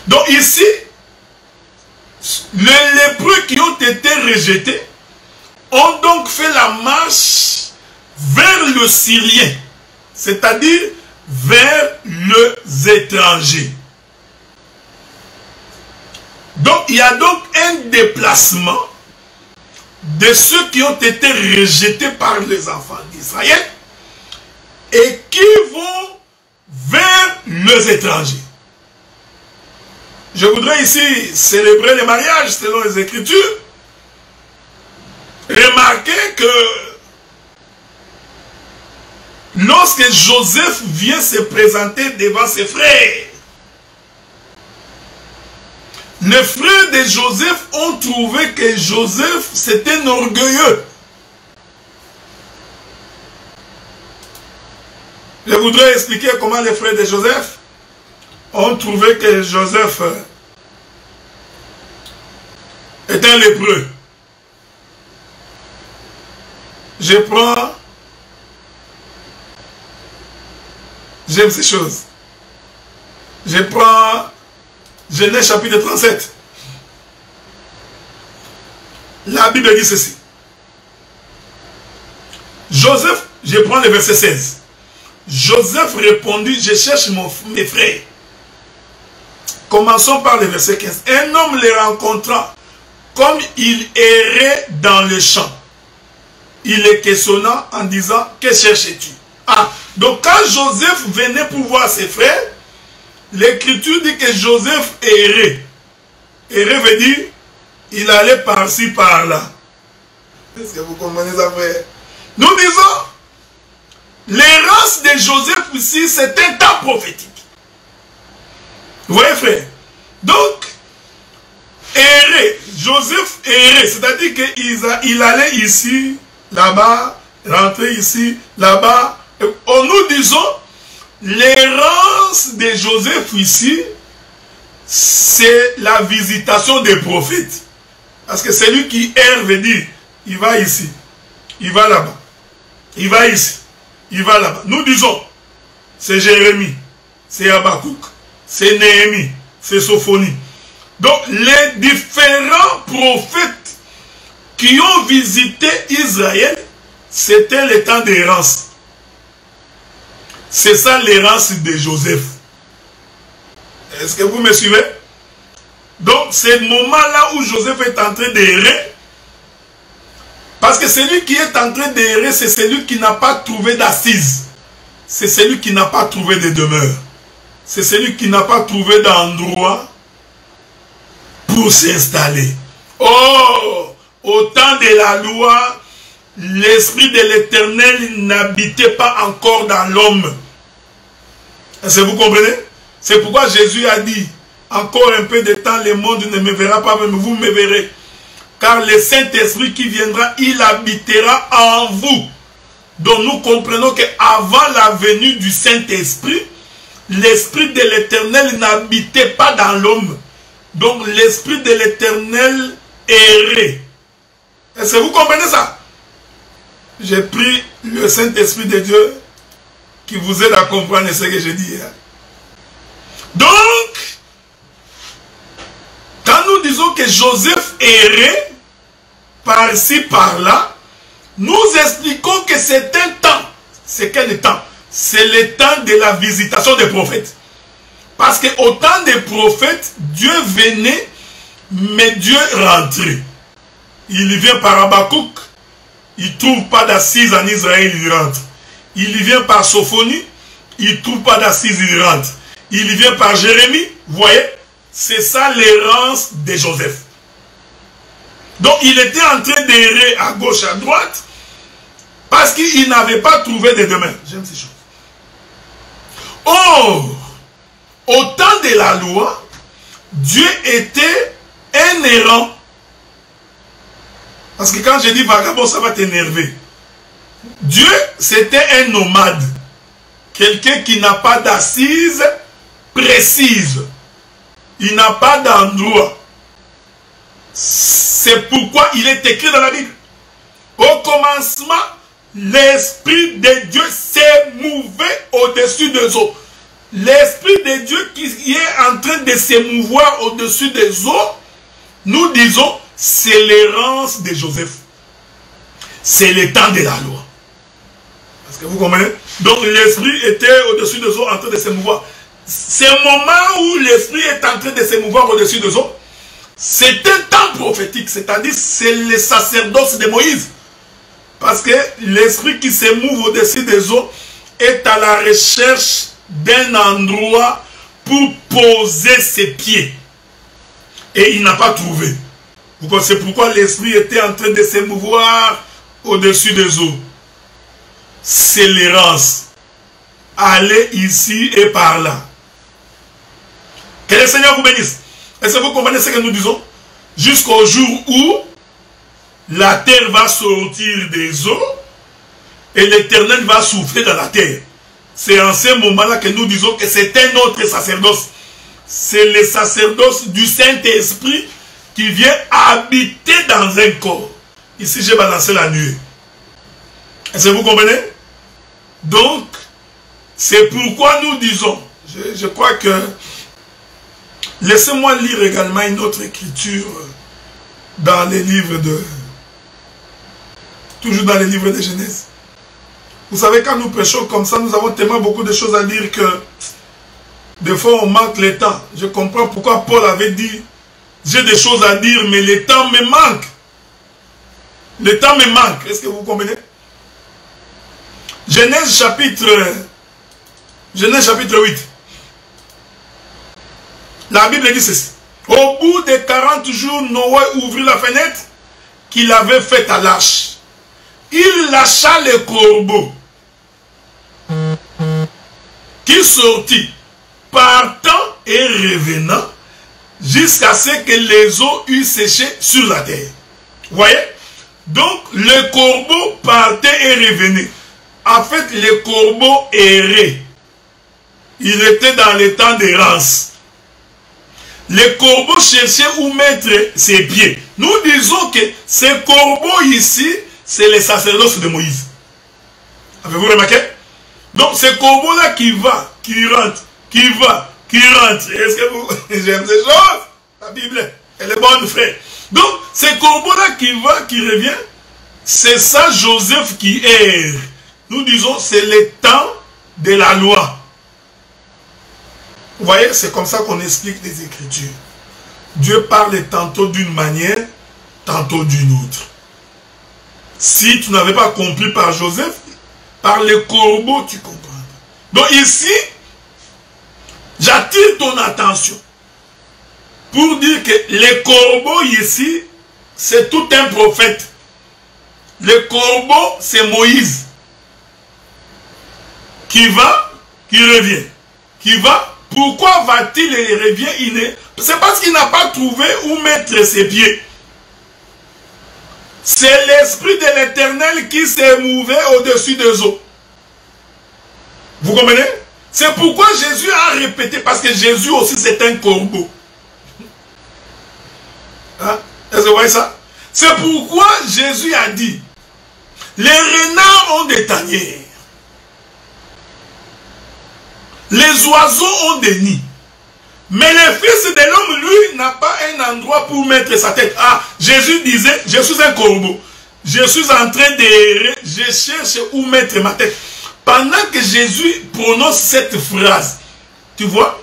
Donc ici, les lépreux qui ont été rejetés ont donc fait la marche vers le Syrien, c'est-à-dire vers les étrangers. Donc il y a donc un déplacement de ceux qui ont été rejetés par les enfants d'Israël et qui vont vers les étrangers. Je voudrais ici célébrer le mariage selon les Écritures. Remarquez que lorsque Joseph vient se présenter devant ses frères, les frères de Joseph ont trouvé que Joseph c'était un orgueilleux. Je voudrais expliquer comment les frères de Joseph ont trouvé que Joseph est un lépreux. J'aime ces choses. Je prends Genèse chapitre 37. La Bible dit ceci. Joseph, je prends le verset 16. Joseph répondit, je cherche mes frères. Commençons par le verset 15. Un homme les rencontra comme il errait dans le champ. Il les questionna en disant, que cherches-tu? Ah, donc quand Joseph venait pour voir ses frères, l'écriture dit que Joseph errait. Errait veut dire, il allait par-ci, par-là. Est-ce que vous comprenez ça, frère? Nous disons, l'errance de Joseph ici, c'est un temps prophétique. Vous voyez, frère? Donc, errer, Joseph errait, c'est-à-dire qu'il allait ici, là-bas, rentrer ici, là-bas. Nous disons, l'errance de Joseph ici, c'est la visitation des prophètes. Parce que celui qui erre veut dire, il va ici, il va là-bas, il va ici, il va là-bas. Nous disons, c'est Jérémie, c'est Habakkuk, c'est Néhémie, c'est Sophonie. Donc, les différents prophètes qui ont visité Israël, c'était le temps d'errance. C'est ça l'errance de Joseph. Est-ce que vous me suivez? Donc, c'est le moment-là où Joseph est en train d'errer. Parce que celui qui est en train d'errer, c'est celui qui n'a pas trouvé d'assise. C'est celui qui n'a pas trouvé de demeure. C'est celui qui n'a pas trouvé d'endroit pour s'installer. Oh, au temps de la loi, l'Esprit de l'Éternel n'habitait pas encore dans l'homme. Est-ce que vous comprenez? C'est pourquoi Jésus a dit, encore un peu de temps, le monde ne me verra pas, mais vous me verrez. Car le Saint-Esprit qui viendra, il habitera en vous. Donc nous comprenons qu'avant la venue du Saint-Esprit, l'Esprit de l'Éternel n'habitait pas dans l'homme. Donc l'Esprit de l'Éternel errait. Est-ce que vous comprenez ça? J'ai pris le Saint-Esprit de Dieu qui vous aide à comprendre ce que je dis. Donc, quand nous disons que Joseph errait par-ci, par-là, nous expliquons que c'est un temps. C'est quel temps? C'est le temps de la visitation des prophètes. Parce qu'au temps des prophètes, Dieu venait, mais Dieu rentrait. Il vient par Habakkuk, il ne trouve pas d'assise en Israël, il rentre. Il vient par Sophonie, il ne trouve pas d'assise, il rentre. Il vient par Jérémie, vous voyez? C'est ça l'errance de Joseph. Donc il était en train d'errer à gauche, à droite, parce qu'il n'avait pas trouvé de demeure. J'aime ces choses. Or, au temps de la loi, Dieu était un errant. Parce que quand je dis vagabond, ça va t'énerver. Dieu, c'était un nomade. Quelqu'un qui n'a pas d'assise précise. Il n'a pas d'endroit. C'est pourquoi il est écrit dans la Bible. Au commencement, l'Esprit de Dieu s'est mouvé au-dessus des eaux. L'Esprit de Dieu qui est en train de se mouvoir au-dessus des eaux, nous disons, c'est l'errance de Joseph. C'est le temps de la loi. Est-ce que vous comprenez? Donc l'Esprit était au-dessus des eaux en train de se mouvoir. Ce moment où l'Esprit est en train de se mouvoir au-dessus des eaux, c'est un temps prophétique, c'est-à-dire c'est le sacerdoce de Moïse. Parce que l'Esprit qui se mouve au-dessus des eaux est à la recherche d'un endroit pour poser ses pieds. Et il n'a pas trouvé. C'est pourquoi l'Esprit était en train de se mouvoir au-dessus des eaux. C'est l'errance. Aller ici et par là. Que le Seigneur vous bénisse. Est-ce que vous comprenez ce que nous disons? Jusqu'au jour où la terre va sortir des eaux et l'Éternel va souffler dans la terre. C'est en ce moment-là que nous disons que c'est un autre sacerdoce. C'est le sacerdoce du Saint-Esprit qui vient habiter dans un corps. Ici, j'ai balancé la nuée. Est-ce que vous comprenez? Donc, c'est pourquoi nous disons, je crois que, laissez-moi lire également une autre écriture dans les livres de, toujours dans les livres de Genèse. Vous savez, quand nous prêchons comme ça, nous avons tellement beaucoup de choses à dire que, des fois, on manque le temps. Je comprends pourquoi Paul avait dit, j'ai des choses à dire, mais le temps me manque. Le temps me manque. Est-ce que vous comprenez? Genèse chapitre 8. La Bible dit ceci. Au bout de 40 jours, Noé ouvrit la fenêtre qu'il avait faite à l'arche. Il lâcha le corbeau qui sortit, partant et revenant, jusqu'à ce que les eaux eussent séché sur la terre. Vous voyez? Donc, le corbeau partait et revenait. En fait, le corbeau errait. Il était dans le temps d'errance. Le corbeau cherchait où mettre ses pieds. Nous disons que ce corbeau ici, c'est le sacerdoce de Moïse. Avez-vous remarqué? Donc, ce corbeau-là qui va, qui rentre, qui va, qui rentre. Est-ce que vous... J'aime ces choses. La Bible, elle est bonne, frère. Donc, ce corbeau-là qui revient, c'est ça Joseph qui erre. Nous disons, c'est le temps de la loi. Vous voyez, c'est comme ça qu'on explique les Écritures. Dieu parle tantôt d'une manière, tantôt d'une autre. Si tu n'avais pas compris par Joseph, par le corbeau, tu comprends. Donc ici, j'attire ton attention pour dire que le corbeau ici, c'est tout un prophète. Le corbeau, c'est Moïse. Qui va, qui revient. Qui va. Pourquoi va-t-il et revient? C'est parce qu'il n'a pas trouvé où mettre ses pieds. C'est l'Esprit de l'Éternel qui s'est mouvé au-dessus des eaux. Vous comprenez? C'est pourquoi Jésus a répété, parce que Jésus aussi c'est un corbeau. Hein? Est-ce que vous voyez ça? C'est pourquoi Jésus a dit, les renards ont des tanières. Les oiseaux ont des nids. Mais le Fils de l'homme, lui, n'a pas un endroit pour mettre sa tête. Ah, Jésus disait, je suis un corbeau. Je suis en train d'errer, je cherche où mettre ma tête. Pendant que Jésus prononce cette phrase, tu vois,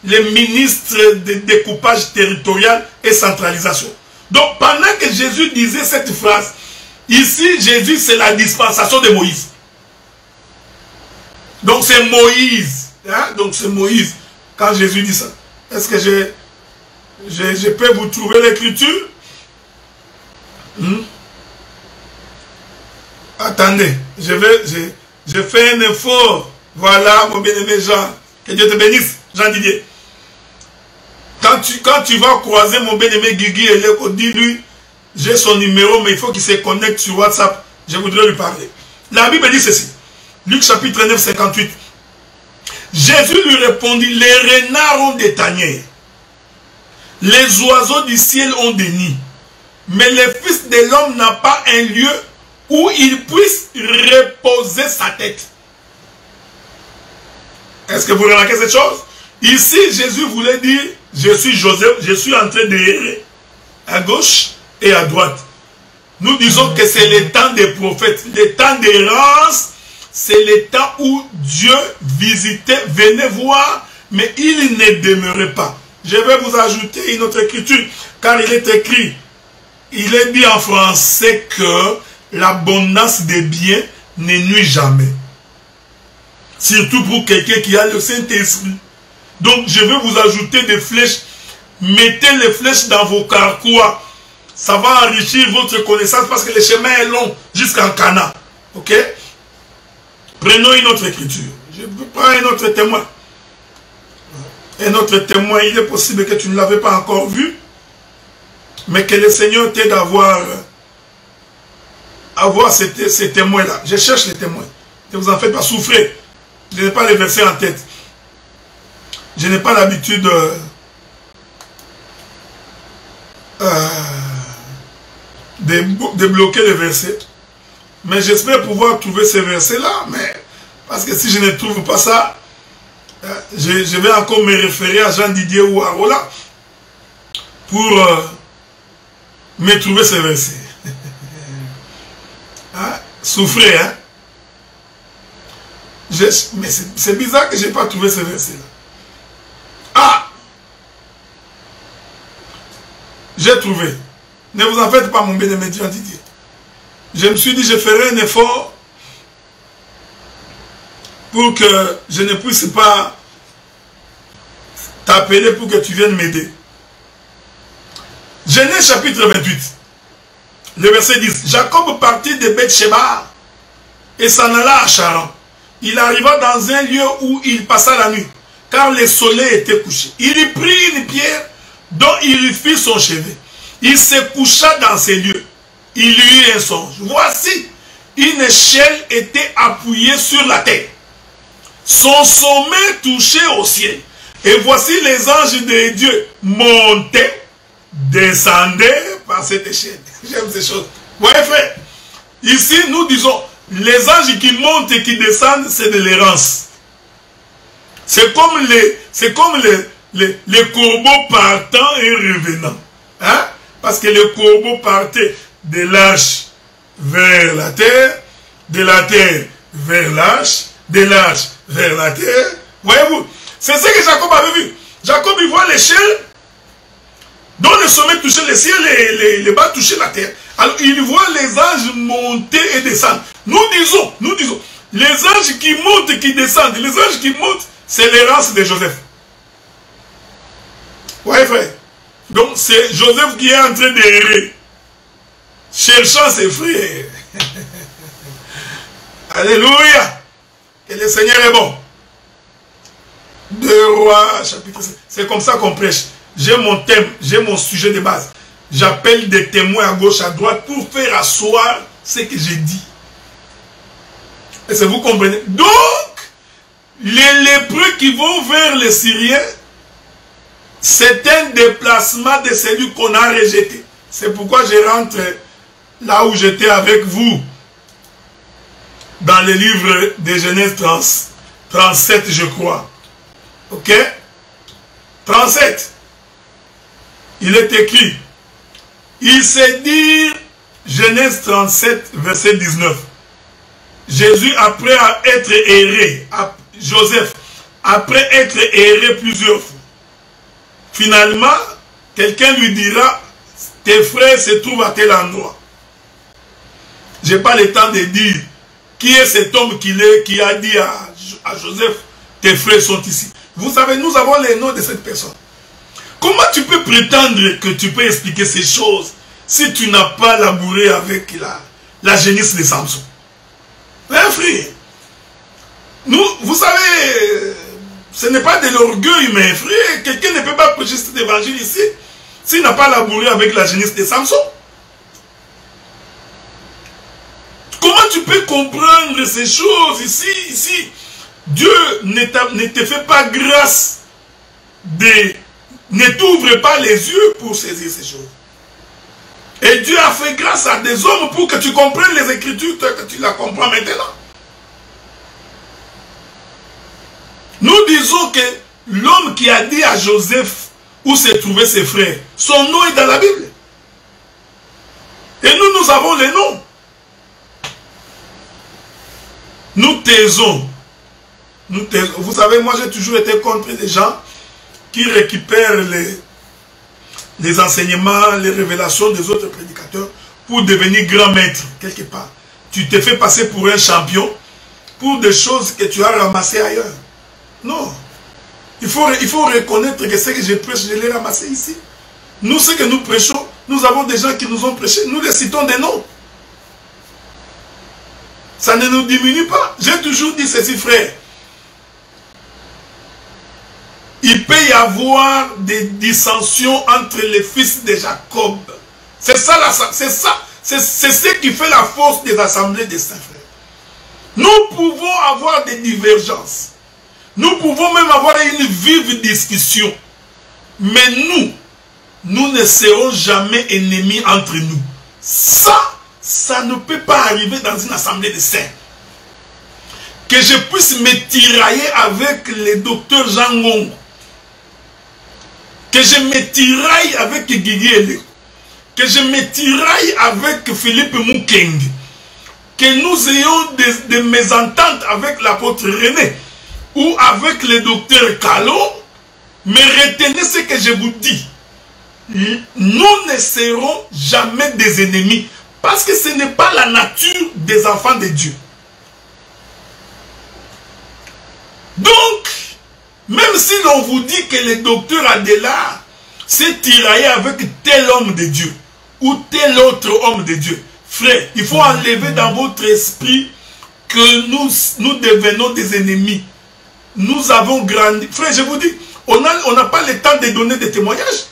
le ministre de découpage territorial et centralisation. Donc, pendant que Jésus disait cette phrase, ici, Jésus, c'est la dispensation de Moïse. Donc, c'est Moïse. Hein? Donc, c'est Moïse. Quand Jésus dit ça, est-ce que je peux vous trouver l'écriture? Attendez, je fais un effort. Voilà, mon bien-aimé Jean. Que Dieu te bénisse, Jean Didier. Quand tu vas croiser mon bien-aimé Guigui et Léko, dis-lui, j'ai son numéro, mais il faut qu'il se connecte sur WhatsApp. Je voudrais lui parler. La Bible dit ceci. Luc chapitre 9, 58. Jésus lui répondit, les renards ont des tanières, les oiseaux du ciel ont des nids, mais le Fils de l'homme n'a pas un lieu où il puisse reposer sa tête. Est-ce que vous remarquez cette chose? Ici, Jésus voulait dire, je suis Joseph, je suis en train d'errer à gauche et à droite. Nous disons que c'est le temps des prophètes, le temps d'errance. C'est le temps où Dieu visitait, venait voir, mais il ne demeurait pas. Je vais vous ajouter une autre écriture, car il est écrit, il est dit en français que l'abondance des biens ne nuit jamais. Surtout pour quelqu'un qui a le Saint-Esprit. Donc je vais vous ajouter des flèches. Mettez les flèches dans vos carquois. Ça va enrichir votre connaissance parce que le chemin est long jusqu'en Cana. Ok? Prenons une autre écriture. Je prends un autre témoin. Un autre témoin, il est possible que tu ne l'avais pas encore vu, mais que le Seigneur t'aide à avoir ces témoins-là. Je cherche les témoins. Ne vous en faites pas, souffrir. Je n'ai pas les versets en tête. Je n'ai pas l'habitude de bloquer les versets. Mais j'espère pouvoir trouver ces versets-là. Mais parce que si je ne trouve pas ça, je vais encore me référer à Jean Didier ou à Roland pour me trouver ces versets. Hein? Souffrez, hein? Mais c'est bizarre que je n'ai pas trouvé ces versets-là. Ah! J'ai trouvé. Ne vous en faites pas, mon bien-aimé Jean Didier. Je me suis dit, je ferai un effort pour que je ne puisse pas t'appeler pour que tu viennes m'aider. Genèse chapitre 28, le verset 10. Jacob partit de Beth-Shebar et s'en alla à Charan. Il arriva dans un lieu où il passa la nuit, car le soleil était couché. Il y prit une pierre dont il y fit son chevet. Il se coucha dans ces lieux. Il eut un songe. Voici, une échelle était appuyée sur la terre. Son sommet touchait au ciel. Et voici les anges de Dieu montaient, descendaient par cette échelle. J'aime ces choses. Vous voyez, frère, ici, nous disons, les anges qui montent et qui descendent, c'est de l'errance. C'est comme les corbeaux partant et revenant. Hein? Parce que les corbeaux partaient de l'arche vers la terre vers l'arche, de l'arche vers la terre. Voyez-vous, c'est ce que Jacob avait vu. Jacob, il voit l'échelle dont le sommet touchait le ciel et les bas touchaient la terre. Alors, il voit les anges monter et descendre. Nous disons, les anges qui montent et qui descendent, les anges qui montent, c'est l'errance de Joseph. Ouais, frère. Donc, c'est Joseph qui est en train d'errer, cherchant ses frères. Alléluia. Que le Seigneur est bon. 2 Rois, chapitre 5. C'est comme ça qu'on prêche. J'ai mon thème, j'ai mon sujet de base. J'appelle des témoins à gauche, à droite pour faire asseoir ce que j'ai dit. Est-ce que vous comprenez? Donc, les lépreux qui vont vers les Syriens, c'est un déplacement de celui qu'on a rejeté. C'est pourquoi je rentre là où j'étais avec vous. Dans le livre de Genèse 37, je crois. Ok? 37. Il est écrit. Il s'est dit, Genèse 37, verset 19. Jésus, après être erré, Joseph, après être erré plusieurs fois, finalement, quelqu'un lui dira, tes frères se trouvent à tel endroit. Je n'ai pas le temps de dire qui est cet homme qui a dit à Joseph, tes frères sont ici. Vous savez, nous avons les noms de cette personne. Comment tu peux prétendre que tu peux expliquer ces choses si tu n'as pas labouré avec la génisse de Samson? Hein, frère? Vous savez, ce n'est pas de l'orgueil, mais frère, quelqu'un ne peut pas prêcher cet évangile ici s'il n'a pas labouré avec la génisse de Samson. Comment tu peux comprendre ces choses ici? Dieu ne te fait pas grâce ne t'ouvre pas les yeux pour saisir ces choses. Et Dieu a fait grâce à des hommes pour que tu comprennes les Écritures, que tu la comprends maintenant. Nous disons que l'homme qui a dit à Joseph où se trouvaient ses frères, son nom est dans la Bible. Et nous avons les noms. Nous taisons. Vous savez, moi j'ai toujours été contre les gens qui récupèrent les enseignements, les révélations des autres prédicateurs pour devenir grand maître, quelque part. Tu te fais passer pour un champion pour des choses que tu as ramassées ailleurs. Non. Il faut reconnaître que ce que je prêche, je l'ai ramassé ici. Nous, ce que nous prêchons, nous avons des gens qui nous ont prêché. Nous les citons des noms. Ça ne nous diminue pas. J'ai toujours dit ceci, frère. Il peut y avoir des dissensions entre les fils de Jacob. C'est ce qui fait la force des assemblées des saints frères. Nous pouvons avoir des divergences. Nous pouvons même avoir une vive discussion. Mais nous ne serons jamais ennemis entre nous. Ça ne peut pas arriver dans une assemblée de saints. Que je puisse me tirailler avec le docteur Jean Ngongo. Que je me tiraille avec Guigui Eleko. Que je me tiraille avec Philippe Moukeng. Que nous ayons des mésententes avec l'apôtre René. Ou avec le docteur Kalo. Mais retenez ce que je vous dis. Nous ne serons jamais des ennemis. Parce que ce n'est pas la nature des enfants de Dieu. Donc, même si l'on vous dit que le docteur Adela s'est tiraillé avec tel homme de Dieu, ou tel autre homme de Dieu, frère, il faut enlever dans votre esprit que nous devenons des ennemis. Nous avons grandi. Frère, je vous dis, on n'a pas le temps de donner des témoignages.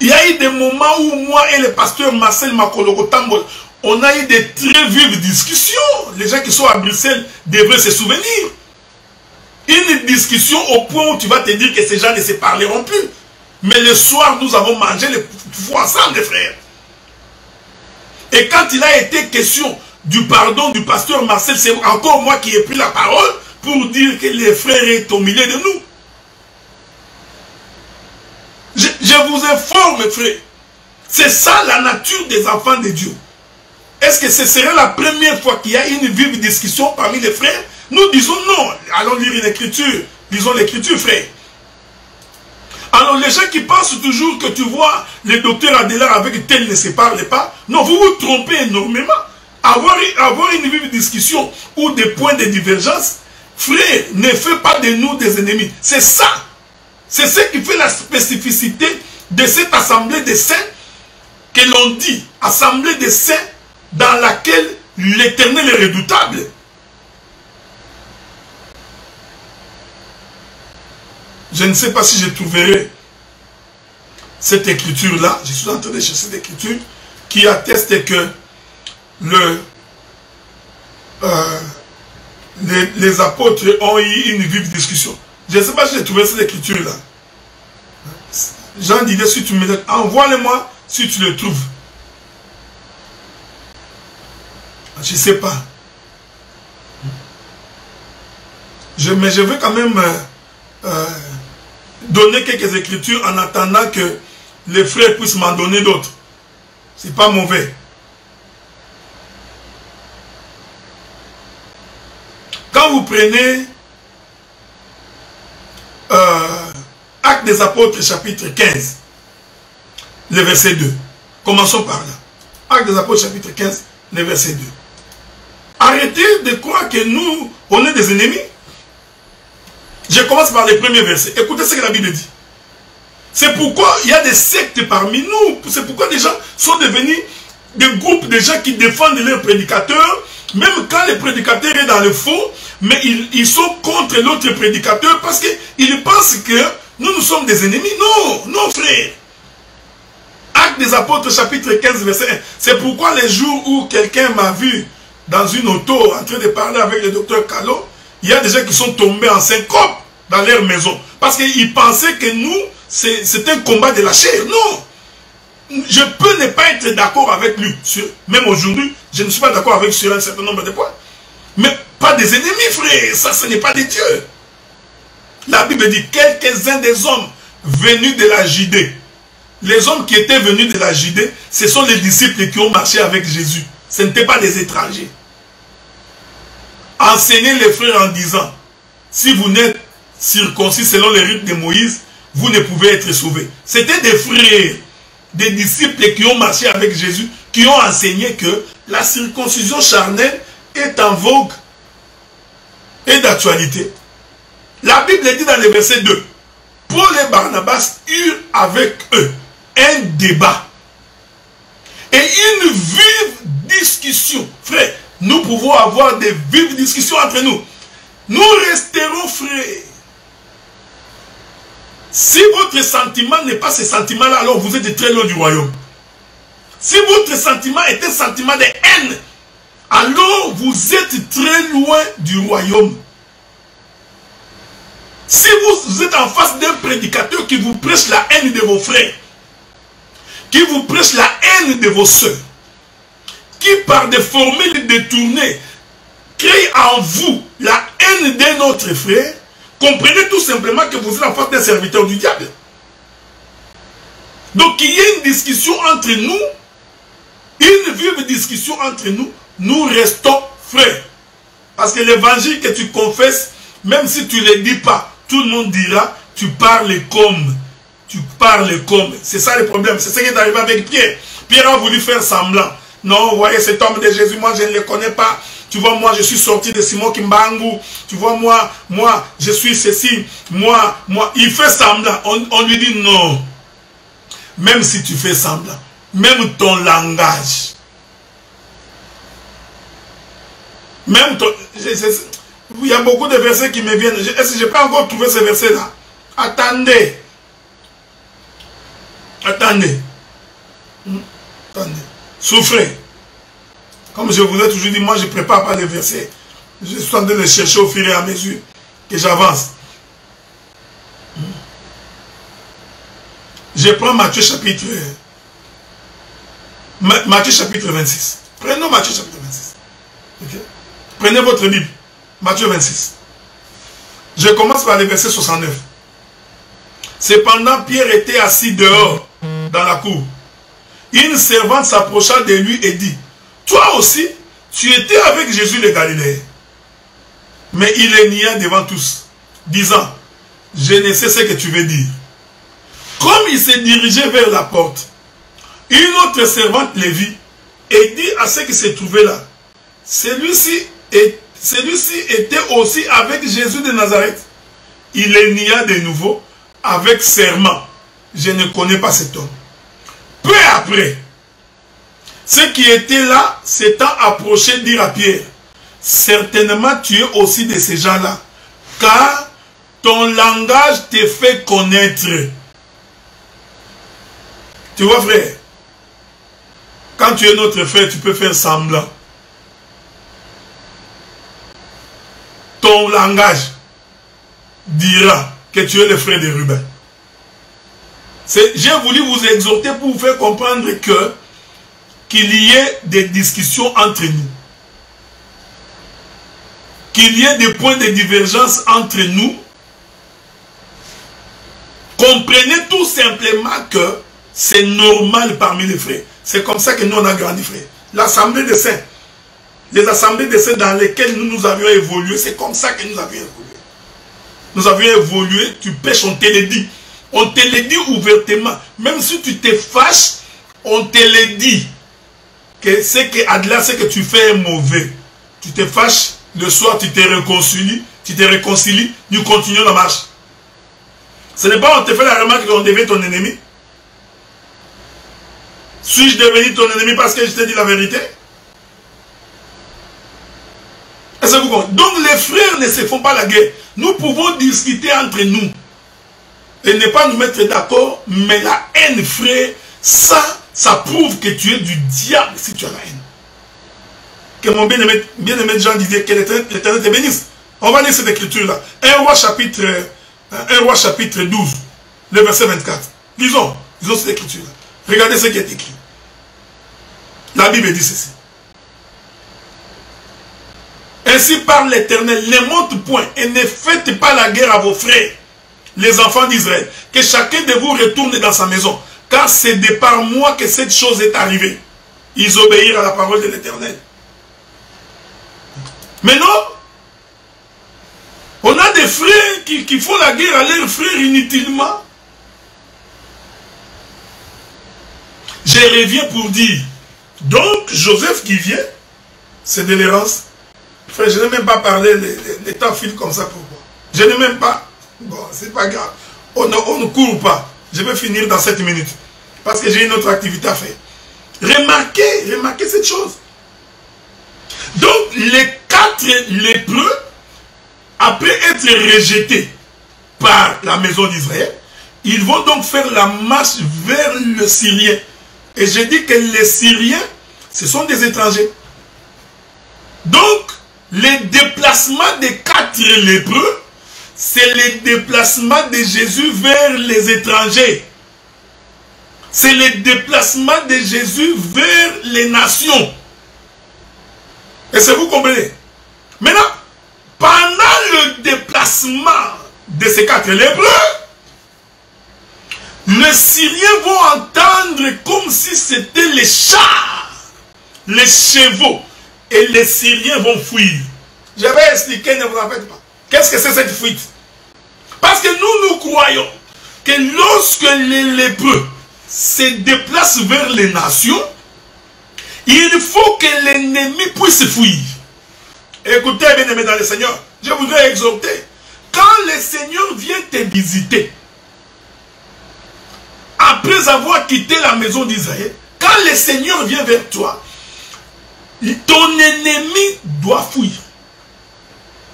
Il y a eu des moments où moi et le pasteur Marcel Makoloko Tambol, on a eu des très vives discussions. Les gens qui sont à Bruxelles devraient se souvenir. Une discussion au point où tu vas te dire que ces gens ne se parleront plus. Mais le soir, nous avons mangé les fois ensemble, frères. Et quand il a été question du pardon du pasteur Marcel, c'est encore moi qui ai pris la parole pour dire que les frères est au milieu de nous. Je vous informe, frère. C'est ça la nature des enfants de Dieu. Est-ce que ce serait la première fois qu'il y a une vive discussion parmi les frères? Nous disons non. Allons lire une écriture. Lisons l'écriture, frère. Alors les gens qui pensent toujours que tu vois le docteur Adelaire avec tel ne se parle pas. Non, vous vous trompez énormément. Avoir une vive discussion ou des points de divergence, frère, ne fait pas de nous des ennemis. C'est ça. C'est ce qui fait la spécificité de cette assemblée des saints que l'on dit. Assemblée des saints dans laquelle l'Éternel est redoutable. Je ne sais pas si je trouverai cette écriture-là. Je suis en train de chercher cette écriture qui atteste que les apôtres ont eu une vive discussion. Je ne sais pas si j'ai trouvé cette écriture-là. Jean disait, si tu me dis, envoie-le-moi si tu le trouves. Je ne sais pas. Mais je veux quand même donner quelques écritures en attendant que les frères puissent m'en donner d'autres. C'est pas mauvais. Quand vous prenez Actes des Apôtres chapitre 15, le verset 2. Commençons par là. Actes des Apôtres chapitre 15, le verset 2. Arrêtez de croire que nous, on est des ennemis. Je commence par les premiers versets. Écoutez ce que la Bible dit. C'est pourquoi il y a des sectes parmi nous. C'est pourquoi des gens sont devenus des groupes de gens qui défendent leurs prédicateurs. Même quand le prédicateur est dans le faux, mais ils sont contre l'autre prédicateur parce qu'ils pensent que nous sommes des ennemis. Non, non frère. Actes des Apôtres chapitre 15 verset 1. C'est pourquoi les jours où quelqu'un m'a vu dans une auto en train de parler avec le docteur Callot, il y a des gens qui sont tombés en syncope dans leur maison. Parce qu'ils pensaient que nous, c'est un combat de la chair. Non. Je peux ne pas être d'accord avec lui. Même aujourd'hui, je ne suis pas d'accord avec lui sur un certain nombre de points. Mais pas des ennemis, frère. Ça, ce n'est pas des dieux. La Bible dit, quelques-uns des hommes venus de la Judée. Les hommes qui étaient venus de la Judée, ce sont les disciples qui ont marché avec Jésus. Ce n'étaient pas des étrangers. Enseignez les frères en disant, si vous n'êtes circoncis selon les rites de Moïse, vous ne pouvez être sauvés. C'était des frères, des disciples qui ont marché avec Jésus, qui ont enseigné que la circoncision charnelle est en vogue et d'actualité. La Bible dit dans le verset 2, Paul et Barnabas eurent avec eux un débat et une vive discussion. Frère, nous pouvons avoir des vives discussions entre nous. Nous resterons frères. Si votre sentiment n'est pas ce sentiment-là, alors vous êtes très loin du royaume. Si votre sentiment est un sentiment de haine, alors vous êtes très loin du royaume. Si vous êtes en face d'un prédicateur qui vous prêche la haine de vos frères, qui vous prêche la haine de vos soeurs, qui par des formules détournées crée en vous la haine d'un autre frère, comprenez tout simplement que vous êtes en face d'un serviteur du diable. Donc il y a une discussion entre nous, une vive discussion entre nous, nous restons frères. Parce que l'évangile que tu confesses, même si tu ne le dis pas, tout le monde dira, tu parles comme. Tu parles comme. C'est ça le problème. C'est ce qui est arrivé avec Pierre. Pierre a voulu faire semblant. Non, vous voyez cet homme de Jésus, moi je ne le connais pas. Tu vois, moi je suis sorti de Simon Kimbangu. Tu vois, moi je suis ceci. Moi. Il fait semblant. On lui dit non. Même si tu fais semblant. Même ton langage. Même ton... Il y a beaucoup de versets qui me viennent. Est-ce que je peux encore trouver ces versets-là? Attendez. Attendez. Attendez. Souffrez. Comme je vous ai toujours dit, moi je ne prépare pas les versets. Je suis en train de les chercher au fur et à mesure que j'avance. Je prends Matthieu chapitre 26. Prenons Matthieu chapitre 26. Okay? Prenez votre Bible. Matthieu 26. Je commence par le verset 69. Cependant, Pierre était assis dehors, dans la cour. Une servante s'approcha de lui et dit, « Toi aussi, tu étais avec Jésus le Galiléen. » Mais il les nia devant tous, disant, « Je ne sais ce que tu veux dire. » Comme il se dirigeait vers la porte, une autre servante le vit et dit à ceux qui se trouvaient là, « Celui-ci était aussi avec Jésus de Nazareth. » Il les nia de nouveau avec serment. « Je ne connais pas cet homme. » Peu après, ceux qui étaient là s'étant approchés dirent à Pierre, « Certainement tu es aussi de ces gens-là, car ton langage te fait connaître. » Tu vois frère, quand tu es notre frère, tu peux faire semblant. Ton langage dira que tu es le frère de Ruben. J'ai voulu vous exhorter pour vous faire comprendre qu'il y ait des discussions entre nous. Qu'il y ait des points de divergence entre nous. Comprenez tout simplement que c'est normal parmi les frères. C'est comme ça que nous on a grandi, frère. L'assemblée des saints. Les assemblées des saints dans lesquelles nous avions évolué, c'est comme ça que nous avions évolué. Nous avions évolué, tu pêches, on te le dit. On te le dit ouvertement. Même si tu te fâches, on te le dit. Que ce que tu fais est mauvais. Tu te fâches, le soir tu te réconcilies, nous continuons la marche. Ce n'est pas on te fait la remarque qu'on devient ton ennemi. Suis-je devenu ton ennemi parce que je t'ai dit la vérité? Est-ce que vous comprenez? Donc les frères ne se font pas la guerre. Nous pouvons discuter entre nous. Et ne pas nous mettre d'accord, mais la haine, frère, ça prouve que tu es du diable si tu as la haine. Que mon bien-aimé Jean disait que l'Éternel te bénisse. On va lire cette écriture-là. 1 Roi chapitre 12, le verset 24. Lisons cette écriture-là. Regardez ce qui est écrit. La Bible dit ceci. Ainsi parle l'Éternel, ne monte point et ne faites pas la guerre à vos frères, les enfants d'Israël, que chacun de vous retourne dans sa maison, car c'est de par moi que cette chose est arrivée. Ils obéirent à la parole de l'Éternel. Maintenant, on a des frères qui font la guerre à leurs frères inutilement. Je reviens pour dire, donc Joseph qui vient, c'est de l'errance. Frère, je n'ai même pas parlé, les temps filent comme ça, pourquoi? Je n'ai même pas, bon, c'est pas grave, on ne court pas, je vais finir dans 7 minutes, parce que j'ai une autre activité à faire. Remarquez cette chose. Donc, les 4 lépreux, après être rejetés par la maison d'Israël, ils vont donc faire la marche vers le Syrien. Et je dis que les Syriens, ce sont des étrangers. Donc, les déplacements des 4 lépreux, c'est le déplacement de Jésus vers les étrangers. C'est le déplacement de Jésus vers les nations. Est-ce que vous comprenez? Maintenant, pendant le déplacement de ces 4 lépreux, les Syriens vont entendre comme si c'était les chars, les chevaux, et les Syriens vont fuir. Je vais expliquer, ne vous en faites pas. Qu'est-ce que c'est cette fuite? Parce que nous croyons que lorsque les lépreux se déplacent vers les nations, il faut que l'ennemi puisse fuir. Écoutez, bien aimé dans le Seigneur, je voudrais exhorter. Quand le Seigneur vient te visiter, après avoir quitté la maison d'Israël, quand le Seigneur vient vers toi, ton ennemi doit fuir.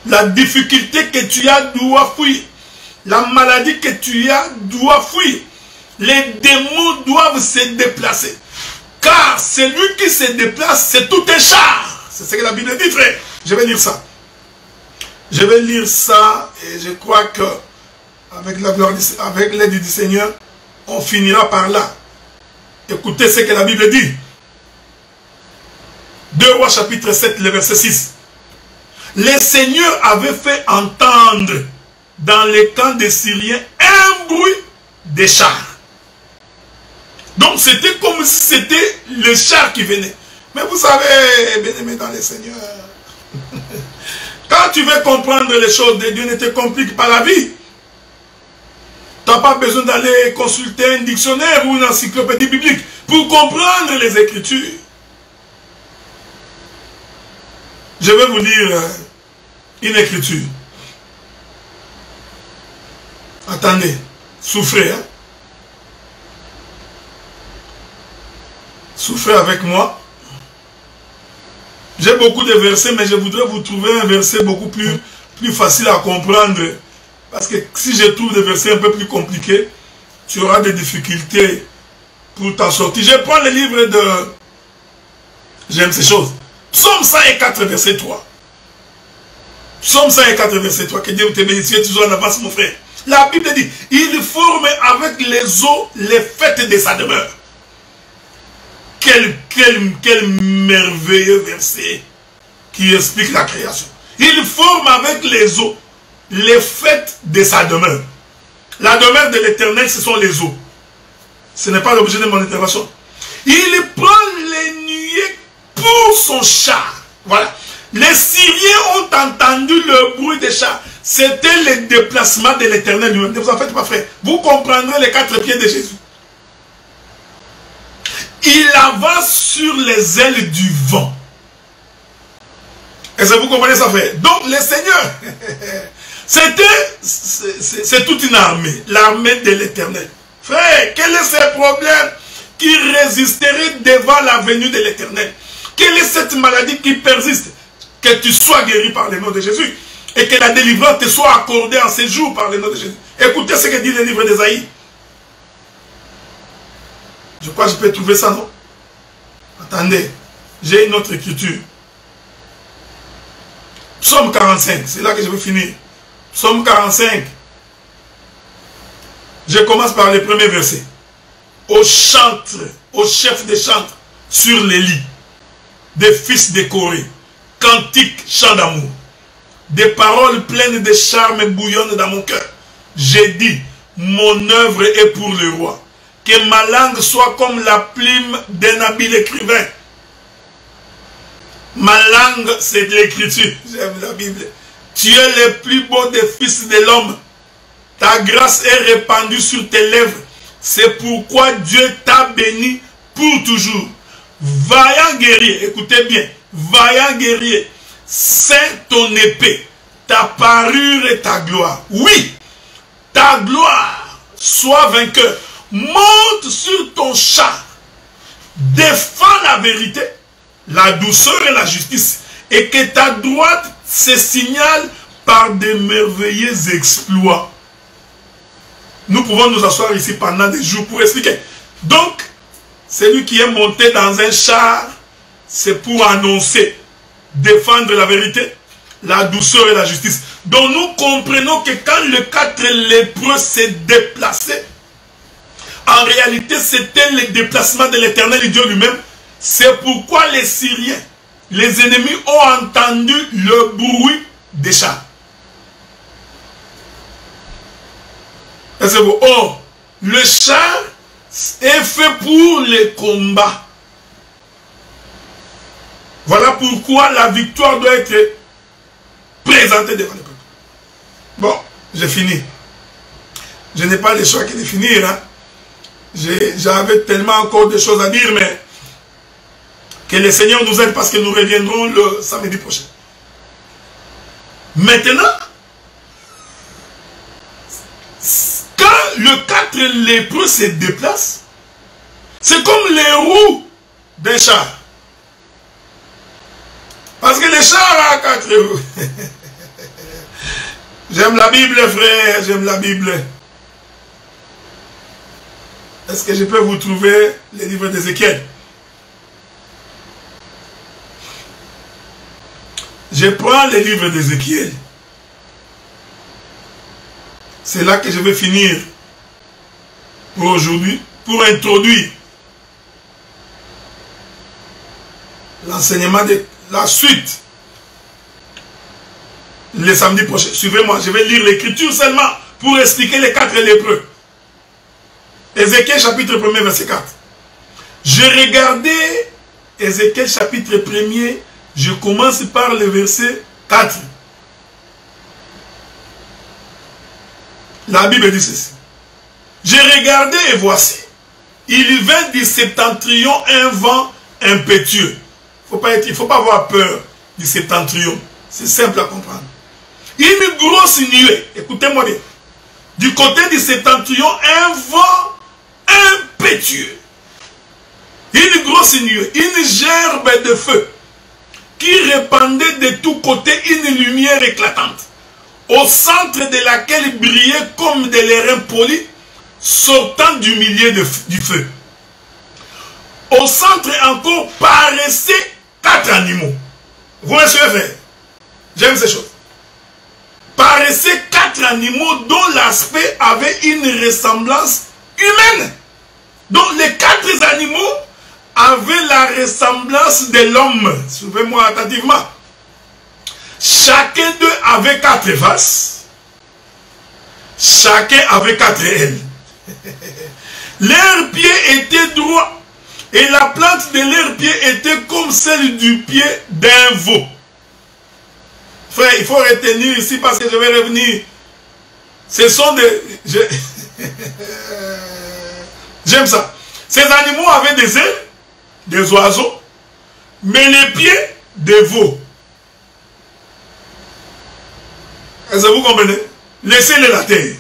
La difficulté que tu as doit fuir. La maladie que tu as doit fuir. Les démons doivent se déplacer. Car celui qui se déplace, c'est tout un char. C'est ce que la Bible dit, frère. Je vais lire ça. Je vais lire ça et je crois que avec l'aide du Seigneur, on finira par là. Écoutez ce que la Bible dit. 2 Rois chapitre 7, le verset 6. Le Seigneur avait fait entendre dans les camps des Syriens un bruit des chars. Donc c'était comme si c'était le char qui venait. Mais vous savez, bien-aimés dans les seigneurs, quand tu veux comprendre les choses de Dieu, ne te complique pas la vie. Tu n'as pas besoin d'aller consulter un dictionnaire ou une encyclopédie biblique pour comprendre les Écritures. Je vais vous lire une écriture. Attendez, souffrez. Hein? Souffrez avec moi. J'ai beaucoup de versets, mais je voudrais vous trouver un verset beaucoup plus facile à comprendre. Parce que si je trouve des versets un peu plus compliqués, tu auras des difficultés pour t'en sortir. Je prends le livre de... J'aime ces choses. Psaume 104, verset 3. Psaume 104, verset 3. Que Dieu te bénisse. Tu es toujours en avance, mon frère. La Bible dit, il forme avec les eaux les fêtes de sa demeure. Quel merveilleux verset qui explique la création. Il forme avec les eaux les fêtes de sa demeure. La demeure de l'Éternel, ce sont les eaux. Ce n'est pas l'objet de mon intervention. Il prend les nuées pour son char. Voilà. Les Syriens ont entendu le bruit des chars. C'était le déplacement de l'Éternel lui-même. Ne vous en faites pas, frère. Vous comprendrez les 4 pieds de Jésus. Il avance sur les ailes du vent. Est-ce que vous comprenez ça, frère? Donc, le Seigneur, c'est toute une armée. L'armée de l'Éternel. Frère, quel est ce problème qui résisterait devant la venue de l'Éternel? Quelle est cette maladie qui persiste? Que tu sois guéri par le nom de Jésus. Et que la délivrance te soit accordée en ces jours par le nom de Jésus. Écoutez ce que dit le livre d'Ésaïe. Je crois que je peux trouver ça, non? Attendez, j'ai une autre écriture. Psaume 45, c'est là que je vais finir. Psaume 45. Je commence par le premier verset. Au chantre, au chef des chantres, sur les lits, des fils de Corée, cantique, chant d'amour. Des paroles pleines de charme bouillonnent dans mon cœur. J'ai dit, mon œuvre est pour le roi. Que ma langue soit comme la plume d'un habile écrivain. Ma langue, c'est de l'écriture. J'aime la Bible. Tu es le plus beau des fils de l'homme. Ta grâce est répandue sur tes lèvres. C'est pourquoi Dieu t'a béni pour toujours. Vaillant guerrier, écoutez bien. Vaillant guerrier, c'est ton épée, ta parure et ta gloire. Oui, ta gloire, sois vainqueur. Monte sur ton char. Défends la vérité, la douceur et la justice. Et que ta droite se signale par de merveilleux exploits. Nous pouvons nous asseoir ici pendant des jours pour expliquer. Donc, celui qui est monté dans un char, c'est pour annoncer, défendre la vérité, la douceur et la justice. Donc nous comprenons que quand le 4 lépreux s'est déplacé, en réalité c'était le déplacement de l'Éternel et Dieu lui-même. C'est pourquoi les Syriens, les ennemis, ont entendu le bruit des chars. Est-ce que vous... Oh, le char est fait pour les combats. Voilà pourquoi la victoire doit être présentée devant le peuple. Bon, j'ai fini. Je n'ai pas le choix que de finir. Hein. J'avais tellement encore de choses à dire, mais que le Seigneur nous aide parce que nous reviendrons le samedi prochain. Maintenant, quand le 4 lépreux se déplace, c'est comme les roues d'un char. Parce que les chars à 4 roues. J'aime la Bible, frère, j'aime la Bible. Est-ce que je peux vous trouver les livres d'Ézéchiel? Je prends les livres d'Ézéchiel. C'est là que je vais finir pour aujourd'hui, pour introduire l'enseignement de la suite le samedi prochain. Suivez-moi, je vais lire l'écriture seulement pour expliquer les 4 lépreux. Ézéchiel chapitre 1er, verset 4. Je regardais Ézéchiel chapitre 1er, je commence par le verset 4. La Bible dit ceci. J'ai regardé et voici, il vint du septentrion un vent impétueux. Il ne faut pas avoir peur du septentrion. C'est simple à comprendre. Une grosse nuée, écoutez-moi bien. Du côté du septentrion, un vent impétueux. Une grosse nuée, une gerbe de feu qui répandait de tous côtés une lumière éclatante, au centre de laquelle brillait comme de l'airain poli sortant du milieu du feu. Au centre encore paraissaient 4 animaux. Vous me suivez, frère? J'aime ces choses. Paraissaient 4 animaux dont l'aspect avait une ressemblance humaine. Donc les 4 animaux avaient la ressemblance de l'homme. Suivez-moi attentivement. Chacun d'eux avait 4 faces. Chacun avait 4 ailes. Leurs pieds étaient droits. Et la plante de leurs pieds était comme celle du pied d'un veau. Frère, il faut retenir ici parce que je vais revenir. Ce sont des... J'aime ça. Ces animaux avaient des ailes, des oiseaux, mais les pieds, des veaux. Est-ce que vous comprenez? Laissez-les la terre.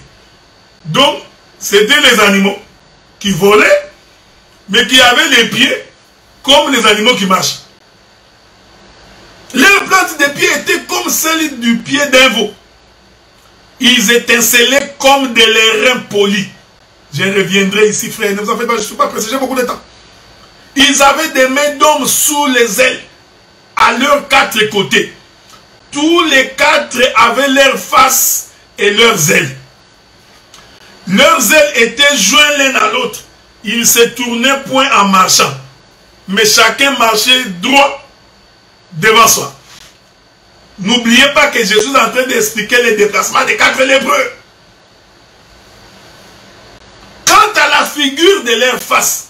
Donc, c'était les animaux qui volaient, mais qui avaient les pieds comme les animaux qui marchent. Leurs plantes de pieds étaient comme celles du pied d'un veau. Ils étincelaient comme des l'airain polis. Je reviendrai ici, frère. Ne vous en faites pas, je ne suis pas pressé, j'ai beaucoup de temps. Ils avaient des mains d'hommes sous les ailes, à leurs 4 côtés. Tous les 4 avaient leurs faces et leurs ailes. Leurs ailes étaient jointes l'un à l'autre. Ils se tournaient point en marchant, mais chacun marchait droit devant soi. N'oubliez pas que Jésus est en train d'expliquer les déplacements des 4 lépreux. Quant à la figure de leur face,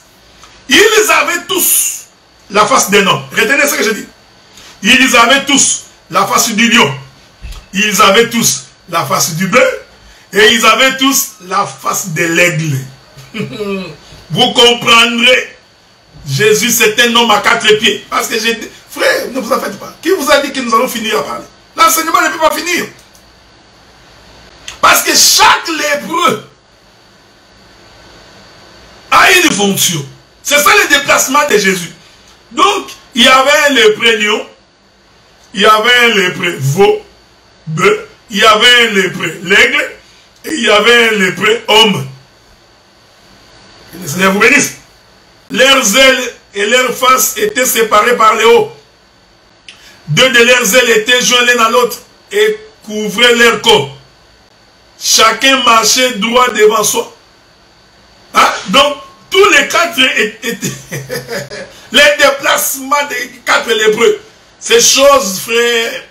ils avaient tous la face d'un homme. Retenez ce que je dis. Ils avaient tous la face du lion. Ils avaient tous la face du bœuf. Et ils avaient tous la face de l'aigle. Vous comprendrez. Jésus, c'est un homme à 4 pieds. Parce que j'ai dit, frère, ne vous en faites pas. Qui vous a dit que nous allons finir à parler? L'enseignement ne peut pas finir. Parce que chaque lépreux a une fonction. C'est ça le déplacement de Jésus. Donc, il y avait un lépreux lion, il y avait un lépreux veau, bœuf, il y avait un lépreux l'aigle, et il y avait un lépreux homme. Que le Seigneur vous bénisse. Leurs ailes et leurs faces étaient séparées par le haut. 2 de leurs ailes étaient joints l'un à l'autre et couvraient leur corps. Chacun marchait droit devant soi. Hein? Donc, tous les 4 étaient les déplacements des 4 lépreux. Ces choses, frère,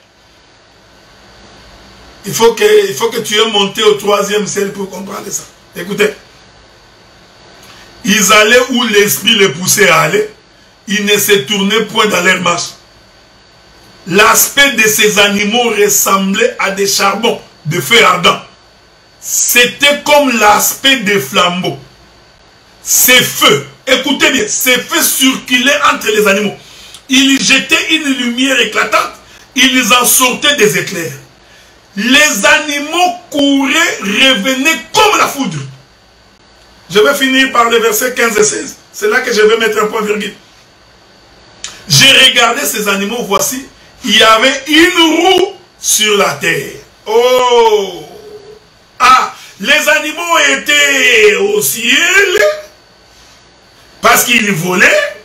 il faut que tu aies monté au 3e ciel pour comprendre ça. Écoutez. Ils allaient où l'esprit les poussait à aller. Ils ne se tournaient point dans leur marche. L'aspect de ces animaux ressemblait à des charbons de feu ardent. C'était comme l'aspect des flambeaux. Ces feux, écoutez bien, ces feux circulaient entre les animaux. Ils jetaient une lumière éclatante. Ils en sortaient des éclairs. Les animaux couraient, revenaient comme la foudre. Je vais finir par les versets 15 et 16. C'est là que je vais mettre un point virgule. J'ai regardé ces animaux, voici, il y avait une roue sur la terre. Oh! Ah! Les animaux étaient au ciel parce qu'ils volaient.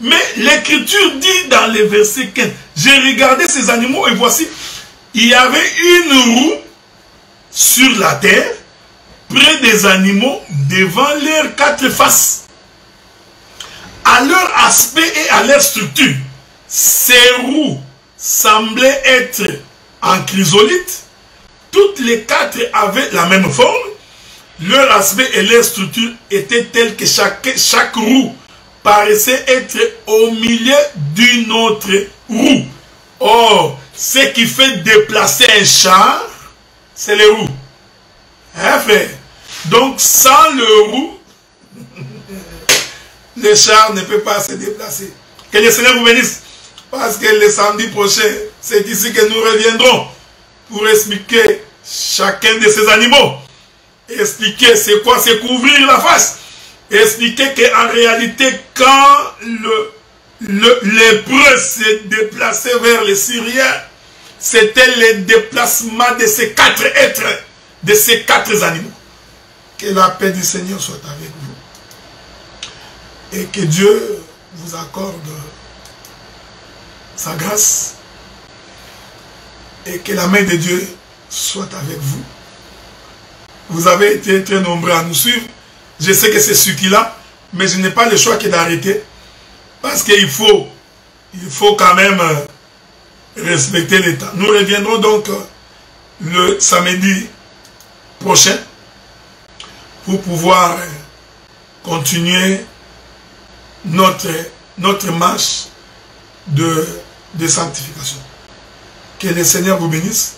Mais l'écriture dit dans les versets 15, j'ai regardé ces animaux et voici, il y avait une roue sur la terre près des animaux devant leurs 4 faces. À leur aspect et à leur structure, ces roues semblaient être en chrysolite. Toutes les 4 avaient la même forme. Leur aspect et leur structure étaient tels que chaque roue paraissait être au milieu d'une autre roue. Or, ce qui fait déplacer un char, c'est les roues. Hein, frère? Donc, sans le roue, le char ne peut pas se déplacer. Que le Seigneur vous bénisse. Parce que le samedi prochain, c'est ici que nous reviendrons pour expliquer chacun de ces animaux. Expliquer c'est quoi se couvrir la face. Expliquer qu'en réalité, quand l'hébreu s'est déplacé vers les Syriens, c'était le déplacement de ces 4 êtres, de ces 4 animaux. Que la paix du Seigneur soit avec vous. Et que Dieu vous accorde sa grâce. Et que la main de Dieu soit avec vous. Vous avez été très nombreux à nous suivre. Je sais que c'est ce qu'il a, mais je n'ai pas le choix que d'arrêter. Parce qu'il faut quand même respecter les temps. Nous reviendrons donc le samedi prochain pour pouvoir continuer notre marche de sanctification. Que le Seigneur vous bénisse.